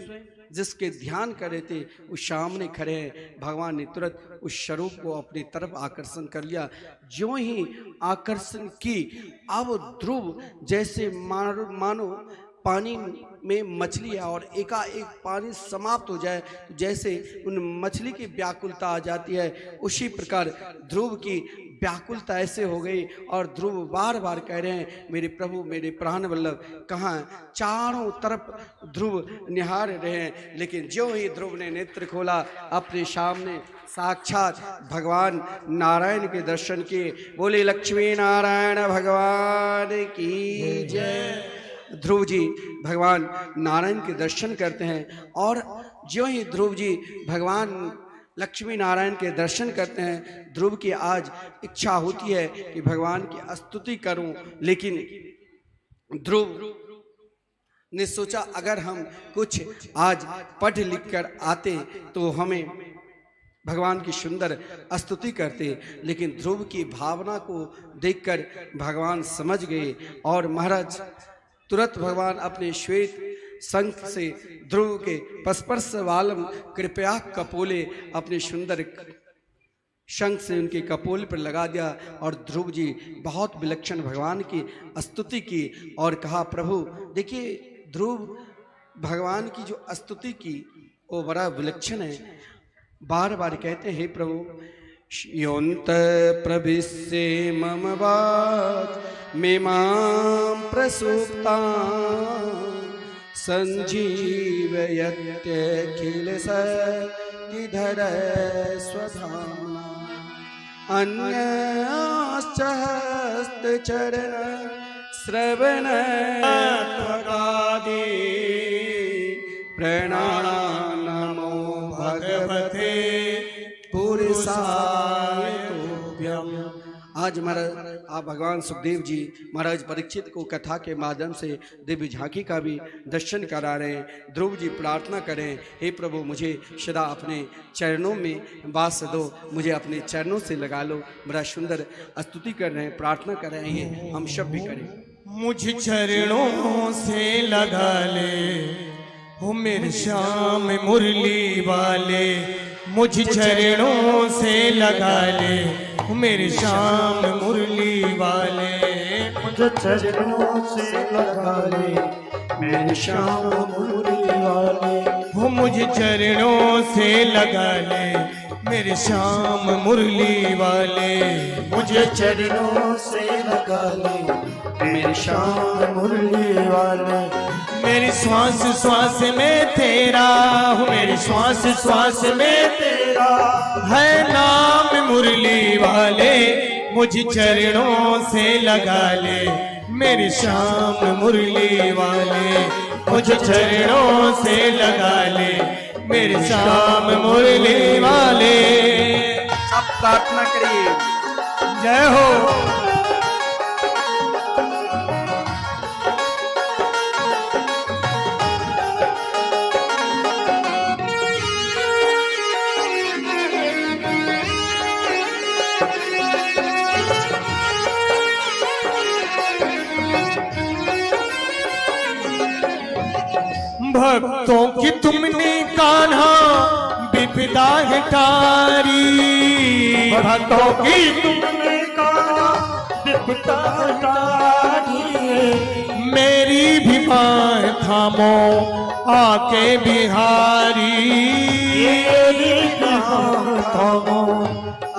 जिसके ध्यान कर रहे थे उस सामने खड़े हैं। भगवान ने तुरंत उस स्वरूप को अपनी तरफ आकर्षण कर लिया। जो ही आकर्षण की, अब ध्रुव जैसे मानो पानी में मछली है और एकाएक पानी समाप्त हो जाए, जैसे उन मछली की व्याकुलता आ जाती है, उसी प्रकार ध्रुव की व्याकुलता ऐसे हो गई। और ध्रुव बार बार कह रहे हैं, मेरे प्रभु मेरे प्राण वल्लभ कहाँ हैं? चारों तरफ ध्रुव निहार रहे हैं, लेकिन जो ही ध्रुव ने नेत्र खोला, अपने सामने साक्षात भगवान नारायण के दर्शन किए। बोले लक्ष्मी नारायण भगवान की जय। ध्रुव जी भगवान नारायण के दर्शन करते हैं, और जो ही ध्रुव जी भगवान लक्ष्मी नारायण के दर्शन करते हैं, ध्रुव की आज इच्छा होती है कि भगवान की स्तुति करूं। लेकिन ध्रुव ने सोचा, अगर हम कुछ आज पढ़ लिख कर आते तो हमें भगवान की सुंदर स्तुति करते। लेकिन ध्रुव की भावना को देखकर भगवान समझ गए, और महाराज तुरंत भगवान अपने श्वेत शंख से ध्रुव के पस्पर्श वालम कृपया कपोले अपने सुंदर शंख से उनके कपोल पर लगा दिया। और ध्रुव जी बहुत विलक्षण भगवान की स्तुति की और कहा, प्रभु देखिए, ध्रुव भगवान की जो स्तुति की वो बड़ा विलक्षण है। बार बार कहते हैं, हे प्रभु, योऽन्त प्रविश्य मम वाच मेमां प्रसुप्तां संजीवयत्यखिल शक्तिधर स्वधाम्ना अन्याश्च हस्तचरण श्रवण त्वगादि प्रणामो भगवते पुरुषाय तुभ्यम्। आज महाराज आप भगवान सुखदेव जी महाराज परीक्षित को कथा के माध्यम से दिव्य झांकी का भी दर्शन करा रहे हैं। ध्रुव जी प्रार्थना करें, हे प्रभु मुझे सदा अपने चरणों में वास दो, मुझे अपने चरणों से लगा लो। बड़ा सुंदर स्तुति कर रहे हैं, प्रार्थना कर रहे हैं, हम सब भी करें। मुझ चरणों से लगा ले हो मेरे श्याम मुरली वाले, मुझ चरणों से लगा ले मेरे श्याम मुरली वाले, मुझे चरणों से लगा ले मेरे श्याम मुरली वाले, हो मुझे चरणों से लगा ले मेरे श्याम मुरली वाले, मुझे चरणों से लगा ले मेरे श्याम मुरली वाले। मेरी श्वास श्वास में तेरा हो, मेरी श्वास श्वास में तेरा है नाम मुरली वाले, मुझ चरणों से लगा ले मेरे श्याम मुरली वाले मुझे चरणों से लगा ले, मेरे श्याम मुरली वाले। सब प्रार्थना करिए। जय हो। भक्तों की तुमने कान्हा विपदा है टारी, भक्तों की तुमने कान्हा विपदा है टारी, मेरी भी बात थामो आके बिहारी, मेरी भी बात थामो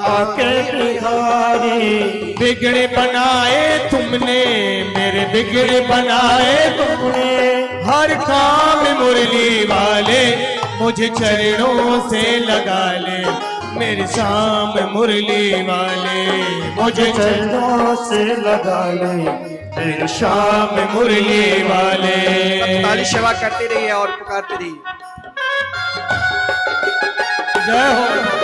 आके बिहारी। बिगड़े बनाए तुमने मेरे बिगड़े बनाए तुमने, हर काम मुरली वाले मुझे चरणों से लगा ले, मेरे श्याम मुरली वाले मुझे चरणों से लगा ले, मेरे श्याम मुरली वाले। ताली सेवा करते रहिए और पुकारते रहिए। जय हो।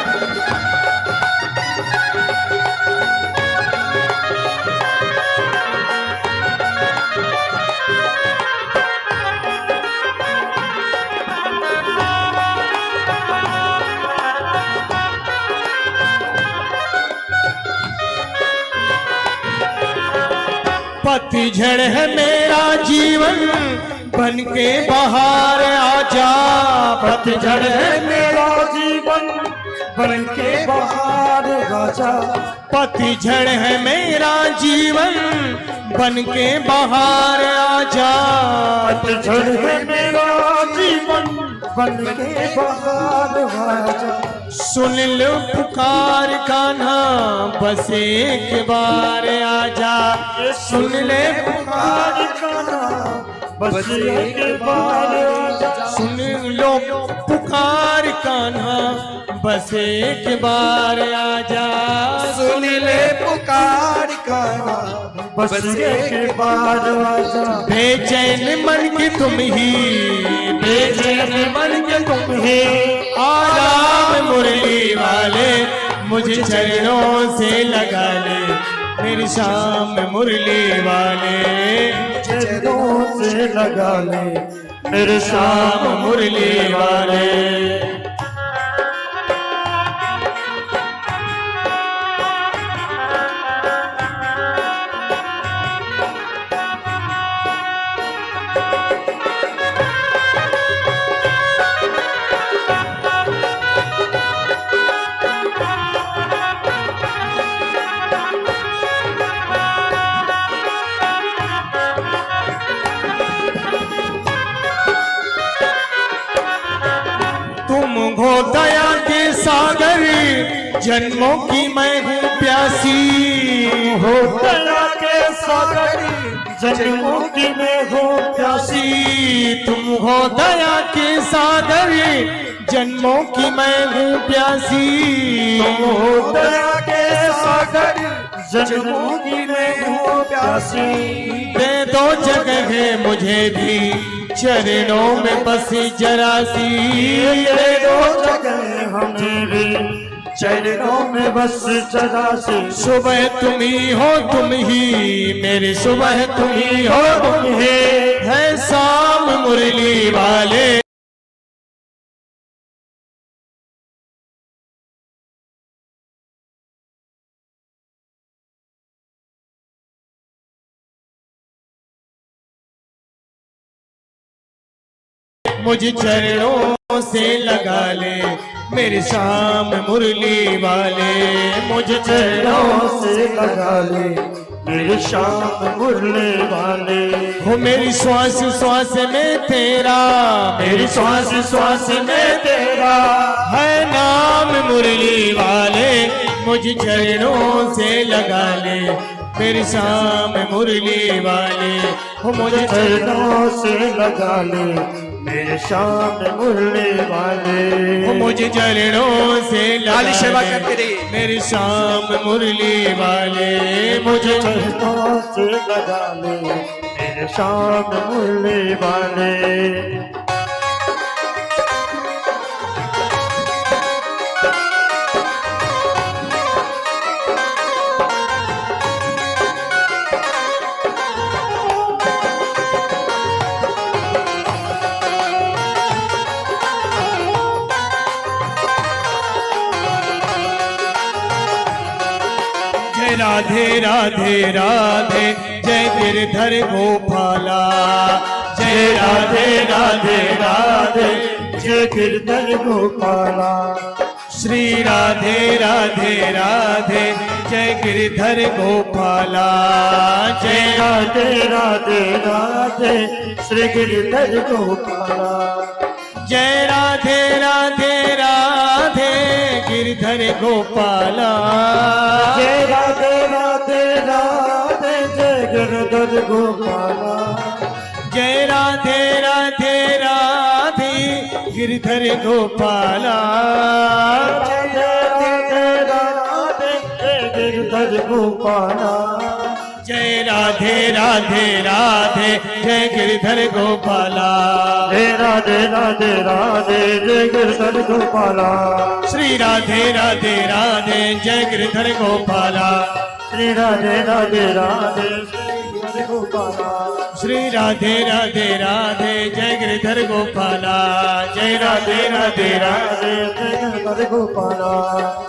पतझड़ है मेरा जीवन बन के बाहर आजा, पतझड़ है मेरा जीवन बन के बाहर आजा, पतझड़ है मेरा जीवन बन के बाहर आजा, पतझड़ है मेरा जीवन बन के बाहर आजा। सुन लो पुकार कान्हा बस एक बार आजा, सुन ले पुकार कान्हा बस एक बार आजा, सुन लो पुकार कान्हा बस एक बार आजा, सुन ले पुकार कान्हा बस एक बार आजा। बेचैन मन के तुम ही, बेचैन मन के तुम ही, आराम मुरली वाले मुझे चरणों से लगा ले, मेरे श्याम मुरली वाले चरणों से लगा ले, मेरे श्याम मुरली वाले। हो दया के सागर जन्मों की मैं हूँ प्यासी, हो दया के सागर जन्मों की मैं हूँ प्यासी, तुम हो दया के सागर जन्मों की मैं हूँ प्यासी, तुम हो दया के सागर जन्मों की मैं हूँ प्यासी। दे दो जगह है मुझे भी चरणों में बसी जरासी, दे दो जगह हमें भी चरणों में बस जरासी। सुबह तुम ही हो तुम ही मेरे सुबह तुम ही हो तुम ही, है शाम मुरली वाले मुझे चरणों से लगा ले, मेरे श्याम मुरली वाले मुझे चरणों से लगा ले, मेरे श्याम मुरली वाले। हो मेरी श्वास श्वास में तेरा, मेरी श्वास श्वास में तेरा है नाम मुरली वाले, मुझे चरणों से लगा ले, मेरे सामने मुरली वाले हो मुझे चरणों से लगा ले मेरे सामने मुरली वाले हो मुझे चरणों से लाली सेवा लगा करते ले रहिए। मेरे सामने मुरली वाले मुझे चरणों से लगा ले मेरे सामने मुरली वाले जय राधे राधे राधे जय गिरधर गोपाला जय राधे राधे राधे जय गिरधर गोपाला श्री राधे राधे राधे जय गिरधर गोपाला जय राधे राधे राधे श्री गिरधर गोपाला जय राधे राधे राधे गिरधर गोपाला जय राधे राधे राधे जय गिरधर गोपाला जय राधे राधे राधे गिरधर गोपाला राधे राधे राधे जय गिरधर गोपाला जय राधे राधे राधे जय गिरधर गोपाला जय राधे राधे राधे जय गिरधर गोपाला श्री राधे राधे राधे जय गिरधर गोपाला श्री राधे राधे राधे जय गिरधर गोपाला श्री राधे राधे राधे जय गिरधर गोपाला जय राधे राधे राधे जय गिरधर गोपाला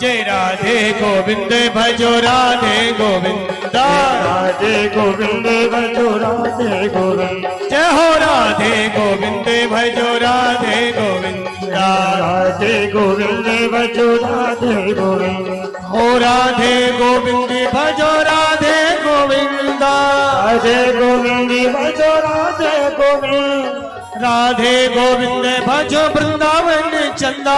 जय राधे गोविंद भजो राधे गोविंदा राधे गोविंद भजो राधे गोविंद जय हो राधे गोविंद भजो राधे गोविंदा राधे गोविंद भजो राधे गोविंद हो राधे गोविंद भजो राधे गोविंदा राधे गोविंद भजो राधे गोविंद राधे गोविंद भजो वृंदावन चंदा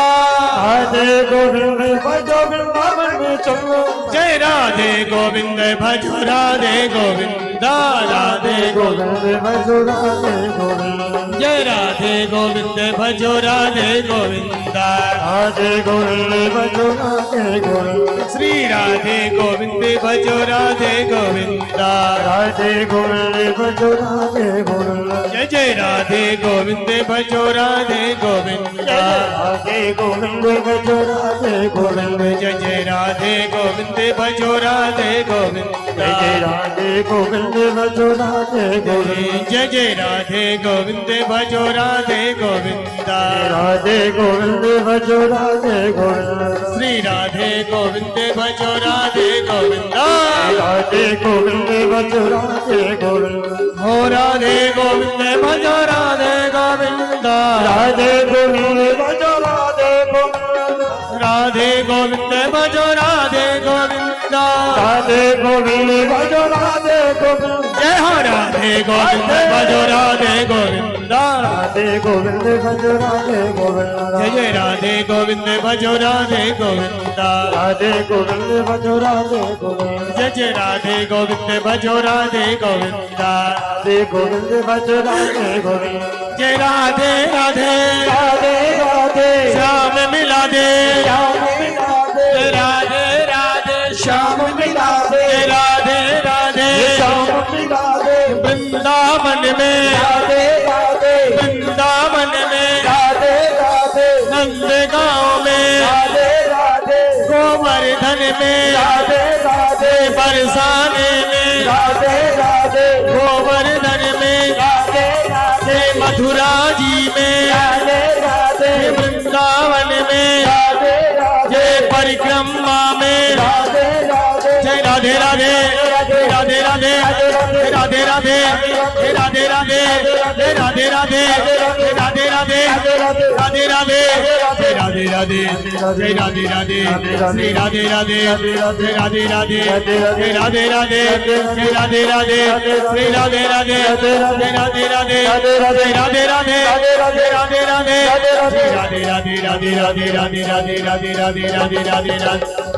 राधे गोविंद भजो वृंदावन चलो जय राधे गोविंद भजो राधे गोविंदा राधे गोविंद भजो राधे गोविंद जय राधे गोविंद भजो राधे गोविंदा राधे गोविंद भजो राधे गोविंद श्री राधे गोविंद भजो राधे गोविंदा राधे गोविंद भजो राधे गोविंद जय जय राधे गोविंद भजो राधे गोविंदा राधे गोविंद भजो राधे गोविंद जय जय राधे गोविंद भजो राधे गोविंदा जय राधे गोविंद भजो राधे गोविंद जय जय राधे गोविंद भजो राधे गोविंदा राधे गोविंद भजो राधे गोविंद श्री राधे गोविंद भजो राधे गोविंदा राधे गोविंद भजो राधे गोविंद हो राधे गोविंद भजो राधे गोविंदा राधे गोविंद भजो राधे गोविंद राधे गोविंद भजो राधे गोविंदा राधे गोविंद भजो राधे गोविंद जय हो राधे गोविंद भजो राधे गोविंदा राधे गोविंद भजो राधे गोविंद जय जय राधे गोविंद भजो राधे गोविंदा राधे गोविंद भजो राधे गोविंद जय जय राधे गोविंद भजो राधे गोविंदा राधे गोविंद भजो राधे गोविंद जय राधे राधे राधे राधे श्याम मिला दे श्याम मिला दे जय राधे राधे श्याम मिला दे जय राधे राधे श्याम मिला दे वृंदावन में राधे राधे वृंदावन में राधे राधे नंद गांव में राधे राधे गोवर्धन में राधे राधे बरसाने में राधे राधे गोवर्धन में राधे राधे मथुरा जी में राधे राधे वृंदावन में राधे राधे परिक्रमा में राधे राधे जय राधे राधे राधे राधे राधे राधे राधे राधे राधे राधे राधे राधे राधे राधे जय राधे राधे जय राधे राधे श्री राधे राधे जय राधे राधे जय राधे राधे जय राधे राधे श्री राधे राधे जय राधे राधे जय राधे राधे जय राधे राधे जय राधे राधे राधे राधे राधे राधे राधे राधे राधे राधे राधे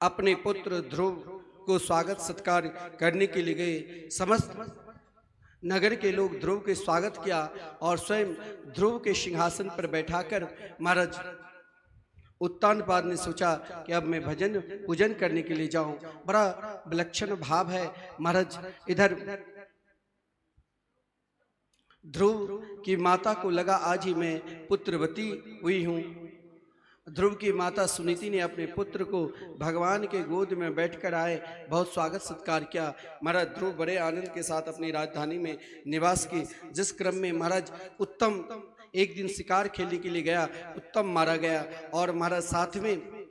अपने पुत्र ध्रुव को स्वागत सत्कार करने के लिए गए। समस्त नगर के लोग ध्रुव के स्वागत किया और स्वयं ध्रुव के सिंहासन पर बैठाकर महाराज उत्तानपाद ने सोचा कि अब मैं भजन पूजन करने के लिए जाऊं। बड़ा विलक्षण भाव है महाराज। इधर ध्रुव की माता को लगा आज ही मैं पुत्रवती हुई हूं। ध्रुव की माता सुनीति ने अपने पुत्र को भगवान के गोद में बैठकर आए, बहुत स्वागत सत्कार किया। महाराज ध्रुव बड़े आनंद के साथ अपनी राजधानी में निवास की। जिस क्रम में महाराज उत्तम एक दिन शिकार खेलने के लिए गया, उत्तम मारा गया और महाराज साथ में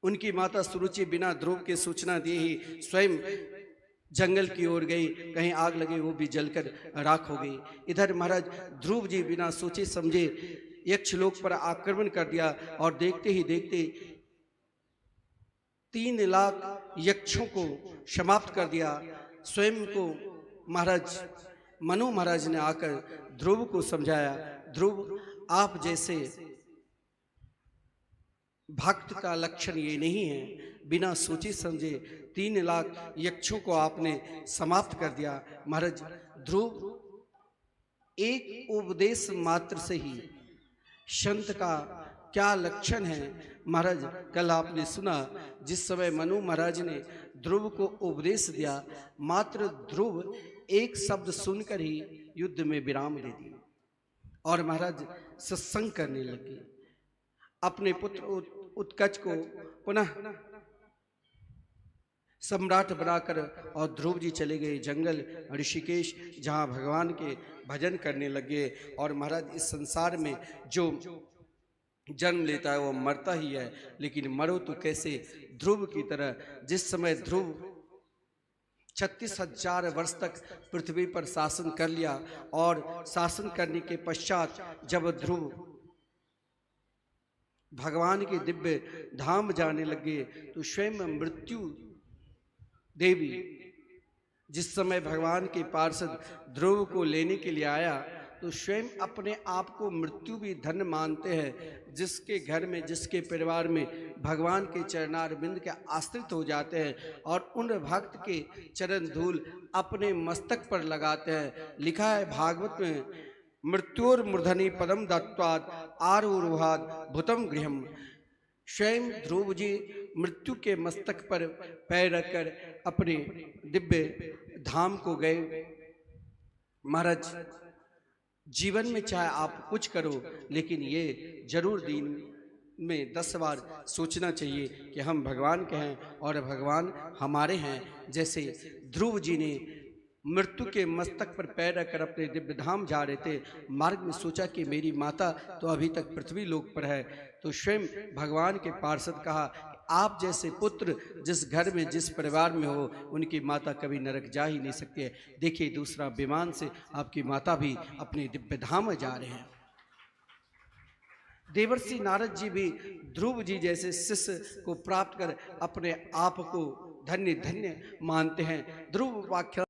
उनकी माता सुरुचि बिना ध्रुव के सूचना दिए ही स्वयं जंगल की ओर गई। कहीं आग लगे, वो भी जलकर राख हो गई। इधर महाराज ध्रुव जी बिना सोचे समझे यक्षलोक पर आक्रमण कर दिया और देखते ही देखते 3 लाख यक्षों को समाप्त कर दिया। स्वयं को महाराज मनु महाराज ने आकर ध्रुव को समझाया, ध्रुव आप जैसे भक्त का लक्षण ये नहीं है। बिना सोचे समझे 3 लाख यक्षों को आपने समाप्त कर दिया। महाराज ध्रुव एक उपदेश मात्र से ही संत का क्या लक्षण है। महाराज कल आपने सुना जिस समय मनु महाराज ने ध्रुव को उपदेश दिया, मात्र ध्रुव एक शब्द सुनकर ही युद्ध में विराम दे दिया और महाराज सत्संग करने लगे। अपने पुत्र उत्कच को पुनः सम्राट बनाकर और ध्रुव जी चले गए जंगल ऋषिकेश, जहाँ भगवान के भजन करने लगे। और महाराज इस संसार में जो जन्म लेता है वो मरता ही है, लेकिन मरो तो कैसे, ध्रुव की तरह। जिस समय ध्रुव 36,000 वर्ष तक पृथ्वी पर शासन कर लिया और शासन करने के पश्चात जब ध्रुव भगवान के दिव्य धाम जाने लगे तो स्वयं मृत्यु देवी जिस समय भगवान के पार्षद ध्रुव को लेने के लिए आया तो स्वयं अपने आप को मृत्यु भी धन्य मानते हैं। जिसके घर में, जिसके परिवार में भगवान के चरणारविंद के आश्रित हो जाते हैं और उन भक्त के चरण धूल अपने मस्तक पर लगाते हैं। लिखा है भागवत में, मृत्योर मूर्धनि पदम दत्वाद आरूढ़ाद भूतम गृहम। स्वयं ध्रुव जी मृत्यु के मस्तक पर पैर रखकर अपने दिव्य धाम को गए। महाराज जीवन में चाहे आप कुछ करो, लेकिन ये जरूर दिन में 10 बार सोचना चाहिए कि हम भगवान के हैं और भगवान हमारे हैं। जैसे ध्रुव जी ने मृत्यु के मस्तक पर पैर रखकर अपने दिव्य धाम जा रहे थे, मार्ग में सोचा कि मेरी माता तो अभी तक पृथ्वी लोक पर है, तो स्वयं भगवान के पार्षद कहा आप जैसे पुत्र जिस घर में, जिस परिवार में हो, उनकी माता कभी नरक जा ही नहीं सकती है। देखिए दूसरा विमान से आपकी माता भी अपने दिव्य धाम जा रहे हैं। देवर्षि नारद जी भी ध्रुव जी जैसे शिष्य को प्राप्त कर अपने आप को धन्य धन्य मानते हैं। ध्रुव वाक्य